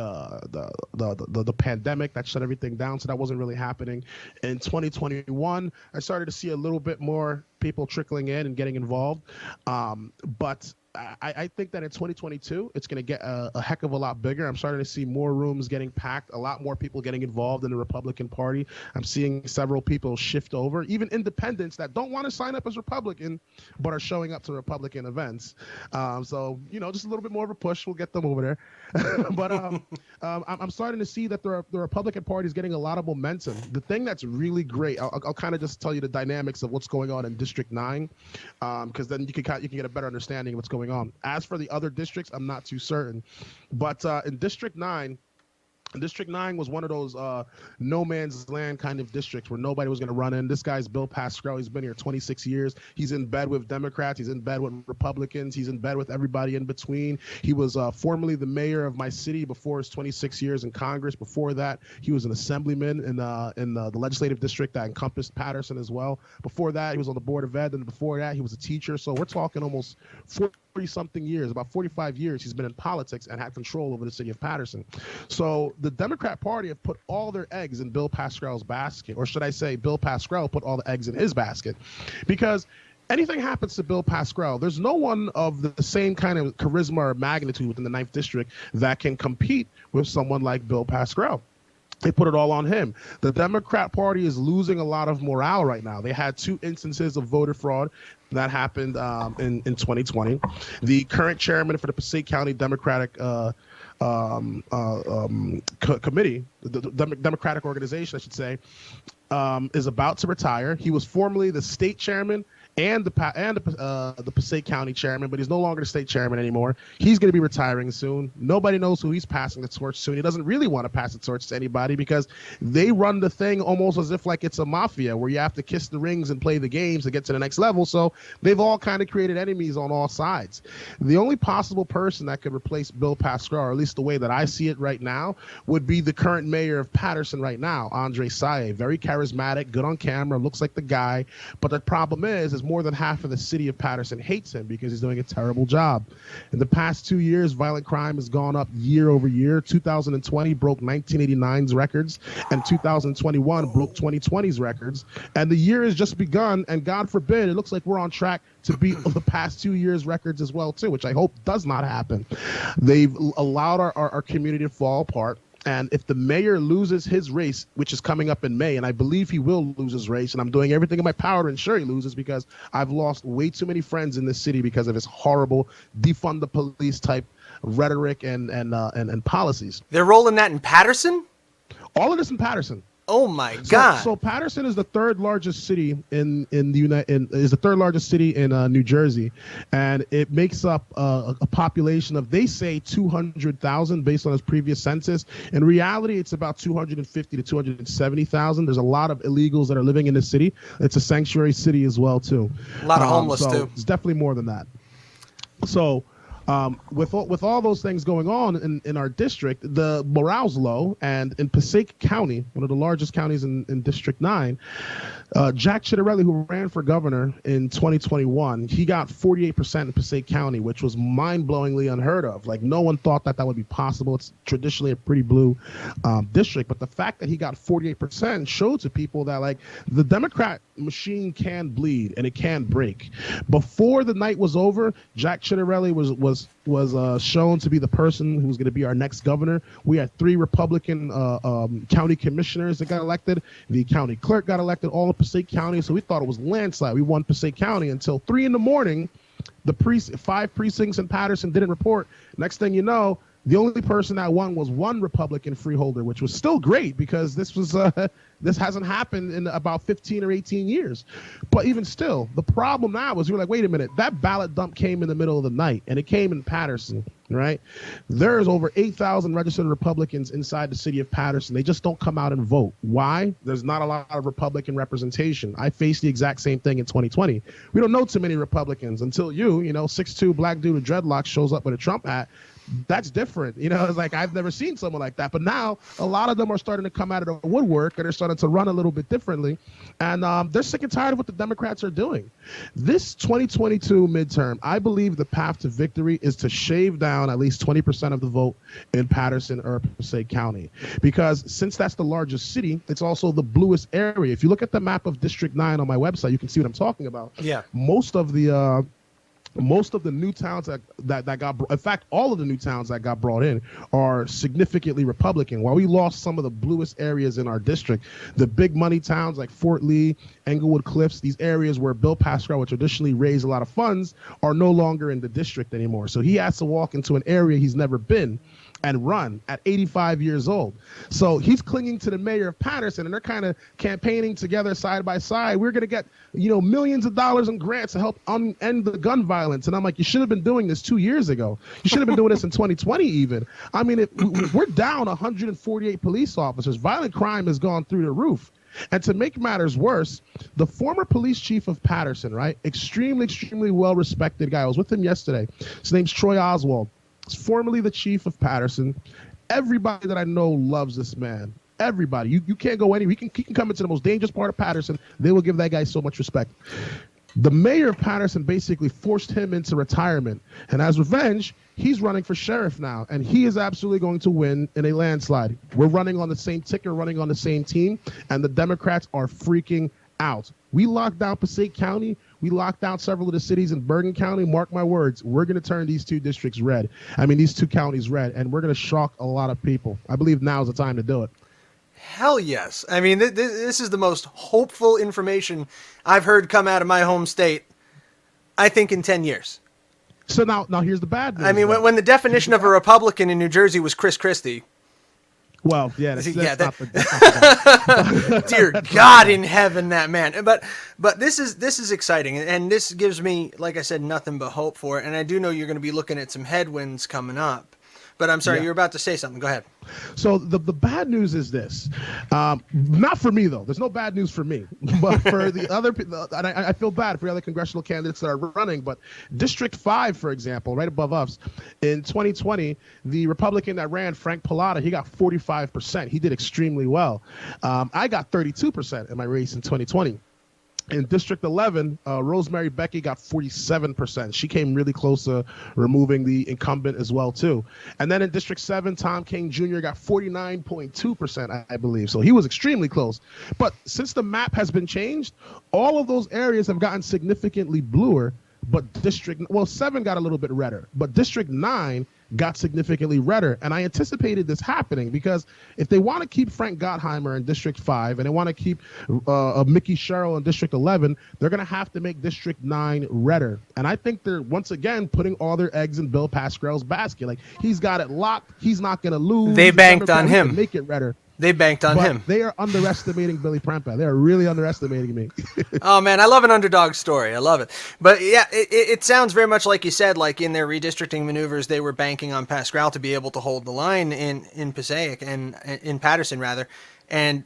pandemic that shut everything down, so that wasn't really happening. In 2021, I started to see a little bit more people trickling in and getting involved, but I think that in 2022, it's going to get a heck of a lot bigger. I'm starting to see more rooms getting packed, a lot more people getting involved in the Republican Party. I'm seeing several people shift over, even independents that don't want to sign up as Republican, but are showing up to Republican events. So, just a little bit more of a push. We'll get them over there. But I'm starting to see that the Republican Party is getting a lot of momentum. The thing that's really great, I'll kind of just tell you the dynamics of what's going on in District 9, because then you can get a better understanding of what's going on. As for the other districts, I'm not too certain. But in District 9, District 9 was one of those no man's land kind of districts where nobody was going to run in. This guy's Bill Pascrell. He's been here 26 years. He's in bed with Democrats. He's in bed with Republicans. He's in bed with everybody in between. He was formerly the mayor of my city before his 26 years in Congress. Before that, he was an assemblyman in the legislative district that encompassed Paterson as well. Before that, he was on the Board of Ed. And before that, he was a teacher. So we're talking almost 40-something years, about 45 years he's been in politics and had control over the city of Paterson. So the Democrat Party have put all their eggs in Bill Pascrell's basket, or should I say Bill Pascrell put all the eggs in his basket, because anything happens to Bill Pascrell, there's no one of the same kind of charisma or magnitude within the 9th District that can compete with someone like Bill Pascrell. They put it all on him. The Democrat Party is losing a lot of morale right now. They had 2 instances of voter fraud that happened in 2020. The current chairman for the Passaic County Democratic committee, the Democratic organization, I should say, is about to retire. He was formerly the state chairman and the Passaic County chairman, but he's no longer the state chairman anymore. He's going to be retiring soon. Nobody knows who he's passing the torch soon. He doesn't really want to pass the torch to anybody because they run the thing almost as if like it's a mafia where you have to kiss the rings and play the games to get to the next level. So they've all kind of created enemies on all sides. The only possible person that could replace Bill Pascrell, or at least the way that I see it right now, would be the current mayor of Paterson right now, Andre Saye. Very charismatic, good on camera, looks like the guy. But the problem is more than half of the city of Paterson hates him because he's doing a terrible job. In the past 2 years, violent crime has gone up year over year. 2020 broke 1989's records, and 2021 broke 2020's records. And the year has just begun, and God forbid, it looks like we're on track to beat the past 2 years' records as well, too, which I hope does not happen. They've allowed our community to fall apart. And if the mayor loses his race, which is coming up in May, and I believe he will lose his race, and I'm doing everything in my power to ensure he loses because I've lost way too many friends in this city because of his horrible defund the police type rhetoric and policies. They're rolling that in Paterson? All of this in Paterson. Oh my God! So Paterson is the third largest city in the third largest city in New Jersey, and it makes up a population of, they say, 200,000 based on its previous census. In reality, it's about 250 to 270,000. There's a lot of illegals that are living in the city. It's a sanctuary city as well too. A lot of homeless so too. It's definitely more than that. So. With all those things going on in our district, the morale's low, and in Passaic County, one of the largest counties in District 9, Jack Ciattarelli, who ran for governor in 2021, he got 48% in Passaic County, which was mind-blowingly unheard of. Like, no one thought that would be possible. It's traditionally a pretty blue district, but the fact that he got 48% showed to people that, like, the Democrat machine can bleed and it can break. Before the night was over, Jack Ciattarelli was shown to be the person who was going to be our next governor. We had 3 Republican county commissioners that got elected. The county clerk got elected, all of Passaic County. So we thought it was landslide. We won Passaic County until 3 a.m. The 5 precincts in Paterson didn't report. Next thing you know, the only person that won was 1 Republican freeholder, which was still great because this hasn't happened in about 15 or 18 years. But even still, the problem now is, we were like, wait a minute, that ballot dump came in the middle of the night, and it came in Paterson, right? There's over 8,000 registered Republicans inside the city of Paterson. They just don't come out and vote. Why? There's not a lot of Republican representation. I faced the exact same thing in 2020. We don't know too many Republicans until 6'2" black dude with dreadlocks shows up with a Trump hat. That's different. It's like, I've never seen someone like that. But now a lot of them are starting to come out of the woodwork, and they're starting to run a little bit differently. And they're sick and tired of what the Democrats are doing. This 2022 midterm, I believe the path to victory is to shave down at least 20% of the vote in Paterson or Passaic County. Because since that's the largest city, it's also the bluest area. If you look at the map of District 9 on my website, you can see what I'm talking about. Yeah. Most of the new towns that got, in fact, all of the new towns that got brought in are significantly Republican. While we lost some of the bluest areas in our district, the big money towns like Fort Lee, Englewood Cliffs, these areas where Bill Pascrell would traditionally raise a lot of funds, are no longer in the district anymore. So he has to walk into an area he's never been and run at 85 years old. So he's clinging to the mayor of Paterson, and they're kind of campaigning together side by side. We're going to get, millions of dollars in grants to help end the gun violence violence. And I'm like, you should have been doing this 2 years ago. You should have been doing this in 2020 even. I mean, we're down 148 police officers. Violent crime has gone through the roof. And to make matters worse, the former police chief of Paterson, right? Extremely, extremely well-respected guy. I was with him yesterday. His name's Troy Oswald. He's formerly the chief of Paterson. Everybody that I know loves this man. Everybody. You can't go anywhere. He can come into the most dangerous part of Paterson. They will give that guy so much respect. The mayor of Paterson basically forced him into retirement. And as revenge, he's running for sheriff now. And he is absolutely going to win in a landslide. We're running on the same ticket, running on the same team. And the Democrats are freaking out. We locked down Passaic County. We locked down several of the cities in Bergen County. Mark my words, we're going to turn these two districts red. I mean, these two counties red. And we're going to shock a lot of people. I believe now is the time to do it. Hell yes. I mean, this is the most hopeful information I've heard come out of my home state, I think, in 10 years. So now here's the bad news. I mean, when the definition of a Republican in New Jersey was Chris Christie. Well, yeah, that's dear God in heaven, that man. But this is exciting, and this gives me, like I said, nothing but hope for it. And I do know you're going to be looking at some headwinds coming up. But I'm sorry, you're about to say something. Go ahead. So the bad news is this. Not for me, though. There's no bad news for me. But for the other people, and I feel bad for the other congressional candidates that are running. But District 5, for example, right above us, in 2020, the Republican that ran, Frank Pallotta, he got 45%. He did extremely well. I got 32% in my race in 2020. In District 11, Rosemary Becky got 47%. She came really close to removing the incumbent as well, too. And then in District 7, Tom King Jr. got 49.2%, I believe. So he was extremely close. But since the map has been changed, all of those areas have gotten significantly bluer. But 7 got a little bit redder. But District 9 got significantly redder. And I anticipated this happening because if they want to keep Frank Gottheimer in District 5 and they want to keep Mickey Sherrill in District 11, they're going to have to make District 9 redder. And I think they're, once again, putting all their eggs in Bill Pascrell's basket. Like, he's got it locked. He's not going to lose. They banked on him. Make it redder. They banked on him. They are underestimating Billy Prempeh. They are really underestimating me. Oh, man, I love an underdog story. I love it. But, yeah, it sounds very much like you said, like in their redistricting maneuvers, they were banking on Pascrell to be able to hold the line in Passaic, and in Paterson, rather. And,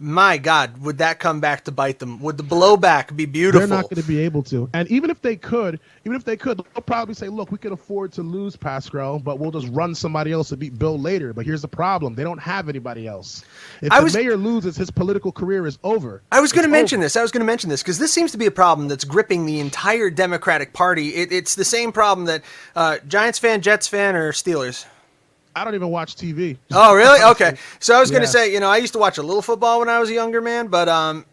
my God, would that come back to bite them? Would the blowback be beautiful? They're not going to be able to. And even if they could, they'll probably say, look, we can afford to lose Pascrell, but we'll just run somebody else to beat Bill later. But here's the problem. They don't have anybody else. If the mayor loses, his political career is over. I was going to mention this because this seems to be a problem that's gripping the entire Democratic Party. It's the same problem that Giants fan, Jets fan, or Steelers. I don't even watch TV. Oh, really? Okay. So I was going to say, I used to watch a little football when I was a younger man, but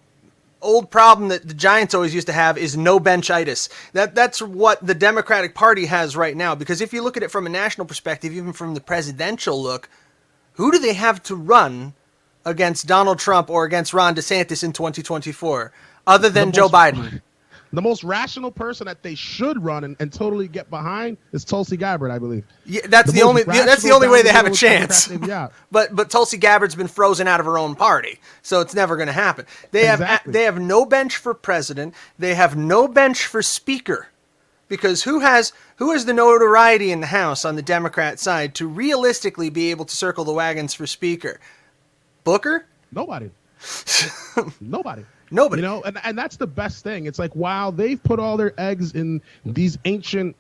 old problem that the Giants always used to have is no benchitis. That's what the Democratic Party has right now, because if you look at it from a national perspective, even from the presidential look, who do they have to run against Donald Trump or against Ron DeSantis in 2024 other than Joe Biden? The most rational person that they should run and totally get behind is Tulsi Gabbard, I believe. Yeah, that's the only way they have a chance. But Tulsi Gabbard's been frozen out of her own party, so it's never going to happen. They have no bench for president. They have no bench for speaker, because who has the notoriety in the House on the Democrat side to realistically be able to circle the wagons for speaker? Booker? Nobody. Nobody. Nobody. And that's the best thing. It's like, wow, they've put all their eggs in these ancient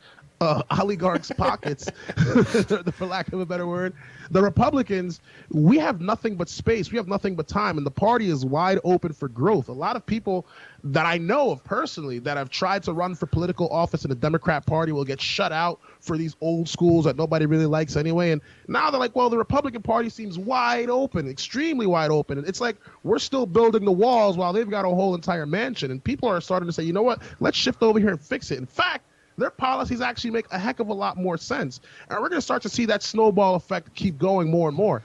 oligarchs' pockets, for lack of a better word. The Republicans, we have nothing but space. We have nothing but time, and the party is wide open for growth. A lot of people that I know of personally that have tried to run for political office in the Democrat Party will get shut out for these old schools that nobody really likes anyway. And now they're like, well, the Republican Party seems wide open, extremely wide open. And it's like we're still building the walls while they've got a whole entire mansion. And people are starting to say, you know what, let's shift over here and fix it. In fact, their policies actually make a heck of a lot more sense. And we're going to start to see that snowball effect keep going more and more.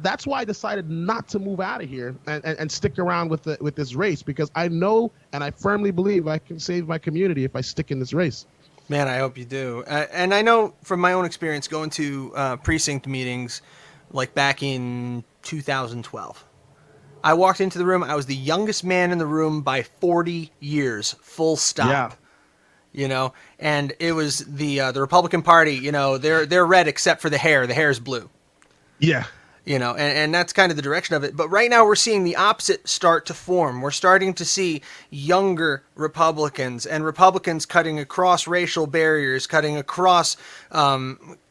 That's why I decided not to move out of here and stick around with this race, because I know and I firmly believe I can save my community if I stick in this race. Man, I hope you do. And I know from my own experience going to precinct meetings like back in 2012. I walked into the room. I was the youngest man in the room by 40 years, full stop. you know, and it was the Republican Party, you know, they're red except for the hair. The hair is blue. Yeah. You know, and that's kind of the direction of it. But right now we're seeing the opposite start to form. We're starting to see younger Republicans and Republicans cutting across racial barriers, cutting across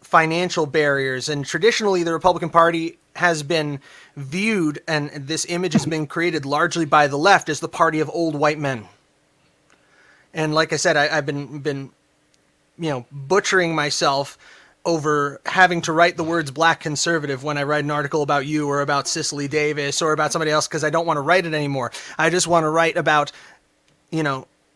financial barriers. And traditionally, the Republican Party has been viewed, and this image has been created largely by the left, as the party of old white men. And like I said, I've been butchering myself over having to write the words black conservative when I write an article about you or about Cicely Davis or about somebody else, because I don't want to write it anymore. I just want to write about,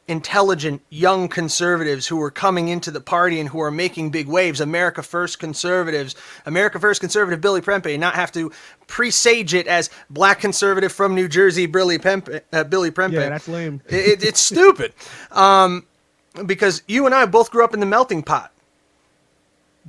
intelligent young conservatives who are coming into the party and who are making big waves. America First conservatives, America First conservative Billy Prempeh, not have to presage it as black conservative from New Jersey Billy Prempeh. Yeah, that's lame. It's stupid. Because you and I both grew up in the melting pot.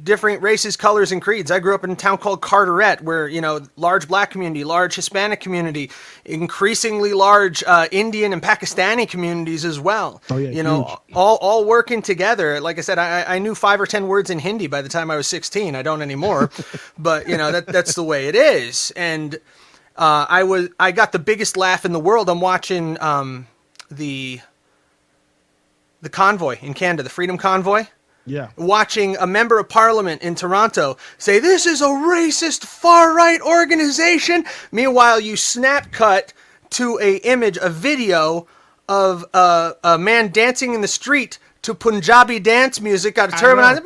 Different races, colors, and creeds. I grew up in a town called Carteret, where, large black community, large Hispanic community, increasingly large Indian and Pakistani communities as well. Oh, yeah, huge. all working together. Like I said, I knew 5 or 10 words in Hindi by the time I was 16. I don't anymore, but that's the way it is. And I got the biggest laugh in the world. I'm watching the convoy in Canada, the Freedom Convoy. Yeah. Watching a member of parliament in Toronto say, this is a racist far-right organization. Meanwhile, you snap cut to a video of a man dancing in the street to Punjabi dance music, got a turban on.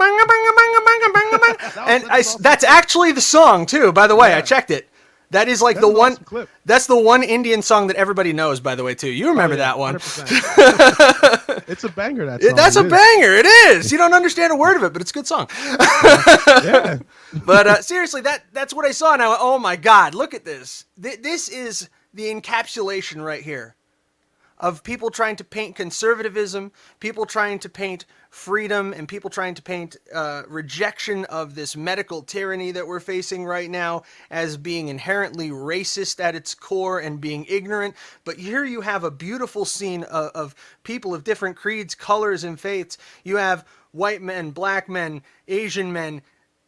And that's actually the song, too, by the way. I checked it. That is like the one. Awesome, that's the one Indian song that everybody knows, by the way, too. You remember that one? 100%. It's a banger. That song. That's a banger. It is. You don't understand a word of it, but it's a good song. Yeah. But seriously, that's what I saw. And I went, oh my God, look at this. This is the encapsulation right here of people trying to paint conservatism, people trying to paint freedom, and people trying to paint rejection of this medical tyranny that we're facing right now as being inherently racist at its core and being ignorant. But here you have a beautiful scene of people of different creeds, colors, and faiths. You have white men, black men, Asian men,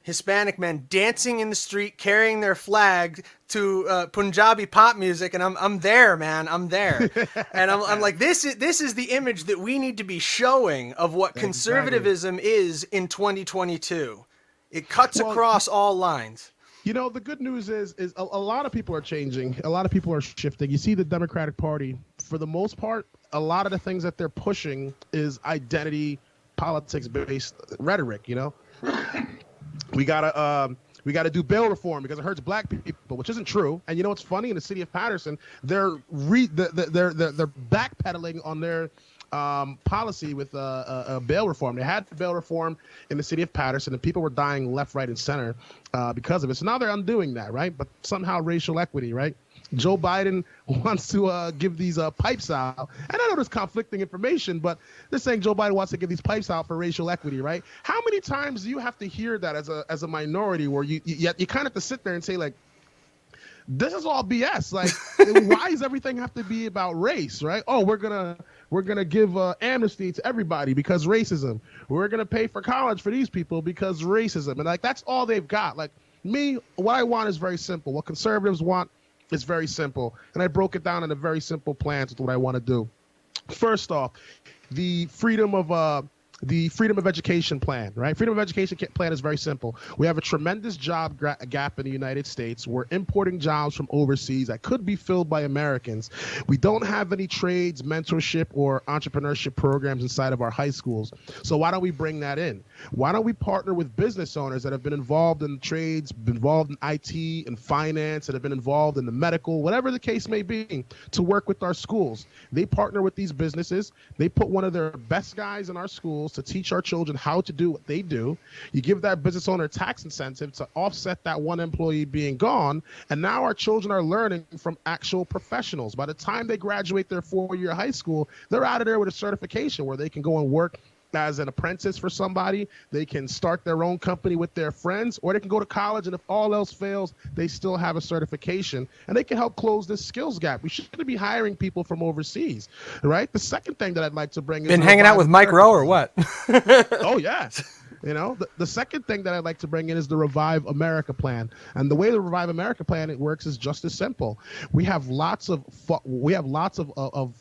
Hispanic men dancing in the street, carrying their flag to Punjabi pop music, and I'm there, man. I'm there, and I'm like, this is the image that we need to be showing of what conservatism is in 2022. It cuts across all lines. The good news is a lot of people are changing. A lot of people are shifting. You see the Democratic Party, for the most part, a lot of the things that they're pushing is identity politics based rhetoric. We gotta do bail reform because it hurts black people, which isn't true. And what's funny? In the city of Paterson, they're backpedaling on their policy with bail reform. They had bail reform in the city of Paterson, and people were dying left, right, and center because of it. So now they're undoing that, right? But somehow racial equity, right? Joe Biden wants to give these pipes out. And I know there's conflicting information, but they're saying Joe Biden wants to give these pipes out for racial equity, right? How many times do you have to hear that as a minority where you kind of have to sit there and say, like, this is all BS. Like, why does everything have to be about race, right? Oh, we're gonna give amnesty to everybody because racism. We're gonna pay for college for these people because racism. And like, that's all they've got. Like, me, what I want is very simple. What conservatives want is very simple. And I broke it down in a very simple plan with what I want to do. First off, the freedom of education plan, right? Freedom of education plan is very simple. We have a tremendous job gap in the United States. We're importing jobs from overseas that could be filled by Americans. We don't have any trades, mentorship, or entrepreneurship programs inside of our high schools. So why don't we bring that in? Why don't we partner with business owners that have been involved in trades, been involved in IT and finance, that have been involved in the medical, whatever the case may be, to work with our schools? They partner with these businesses. They put one of their best guys in our schools to teach our children how to do what they do. You give that business owner tax incentive to offset that one employee being gone, and now our children are learning from actual professionals. By the time they graduate their 4-year high school, they're out of there with a certification where they can go and work as an apprentice for somebody. They can start their own company with their friends, or they can go to college, and if all else fails, they still have a certification, and they can help close this skills gap. We shouldn't be hiring people from overseas, right? The second thing that I'd like to bring is been hanging out with Mike Rowe or what? Oh, yeah. You know, the second thing that I'd like to bring in is the Revive America plan. And the way the Revive America plan it works is just as simple. We have lots of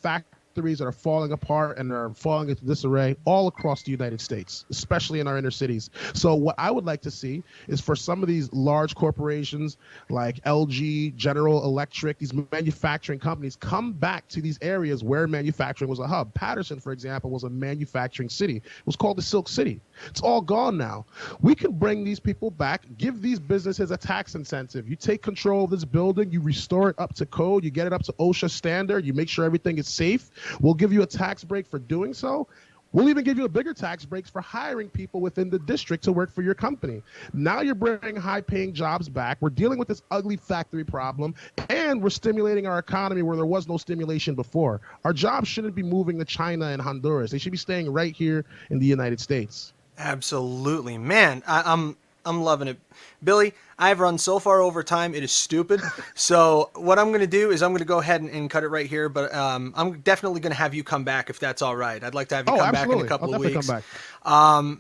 factories that are falling apart and are falling into disarray all across the United States, especially in our inner cities. So what I would like to see is for some of these large corporations like LG, General Electric, these manufacturing companies come back to these areas where manufacturing was a hub. Paterson, for example, was a manufacturing city. It was called the Silk City. It's all gone now. We can bring these people back, give these businesses a tax incentive. You take control of this building, you restore it up to code, you get it up to OSHA standard, you make sure everything is safe. We'll give you a tax break for doing so. We'll even give you a bigger tax breaks for hiring people within the district to work for your company. Now you're bringing high-paying jobs back. We're dealing with this ugly factory problem, and we're stimulating our economy where there was no stimulation before. Our jobs shouldn't be moving to China and Honduras. They should be staying right here in the United States. Absolutely, man. I'm loving it. Billy, I've run so far over time, it is stupid. So what I'm going to do is I'm going to go ahead and cut it right here, but I'm definitely going to have you come back if that's all right. I'd like to have you come back in a couple of weeks. Come back.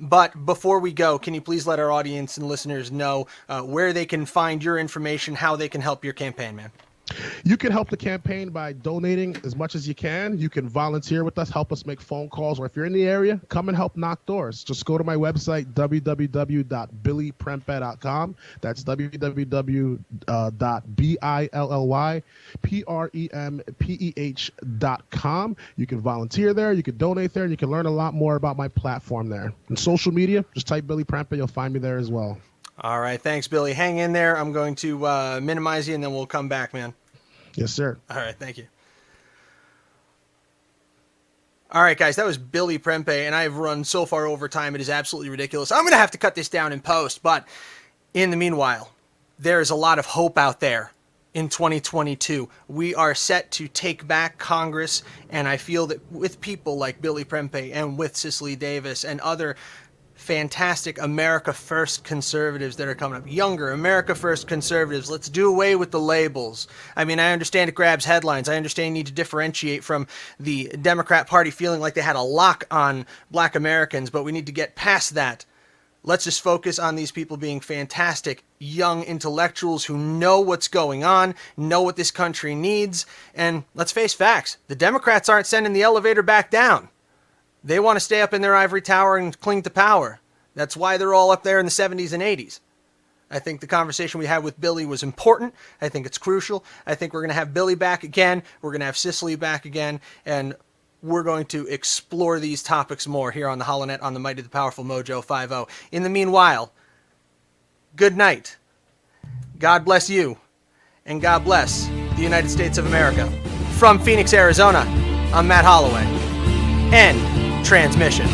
But before we go, can you please let our audience and listeners know where they can find your information, how they can help your campaign, man? You can help the campaign by donating as much as you can. You can volunteer with us, help us make phone calls, or if you're in the area, come and help knock doors. Just go to my website, www.billyprempeh.com. That's www.billyprempeh.com. You can volunteer there, you can donate there, and you can learn a lot more about my platform there. And social media, just type Billy Prempeh, you'll find me there as well. All right, thanks, Billy. Hang in there. I'm going to minimize you, and then we'll come back, man. Yes, sir. All right, thank you. All right, guys, that was Billy Prempeh, and I've run so far over time, it is absolutely ridiculous. I'm going to have to cut this down in post, but in the meanwhile, there is a lot of hope out there in 2022. We are set to take back Congress, and I feel that with people like Billy Prempeh and with Cicely Davis and other fantastic America First conservatives that are coming up. Younger America First conservatives. Let's do away with the labels. I mean, I understand it grabs headlines. I understand you need to differentiate from the Democrat Party feeling like they had a lock on black Americans, but we need to get past that. Let's just focus on these people being fantastic young intellectuals who know what's going on, know what this country needs, and let's face facts. The Democrats aren't sending the elevator back down. They want to stay up in their ivory tower and cling to power. That's why they're all up there in the 70s and 80s. I think the conversation we had with Billy was important. I think it's crucial. I think we're going to have Billy back again. We're going to have Cicely back again. And we're going to explore these topics more here on the HoloNet on the Mighty the Powerful MoJo 50. In the meanwhile, good night. God bless you. And God bless the United States of America. From Phoenix, Arizona, I'm Matt Holloway. End transmission.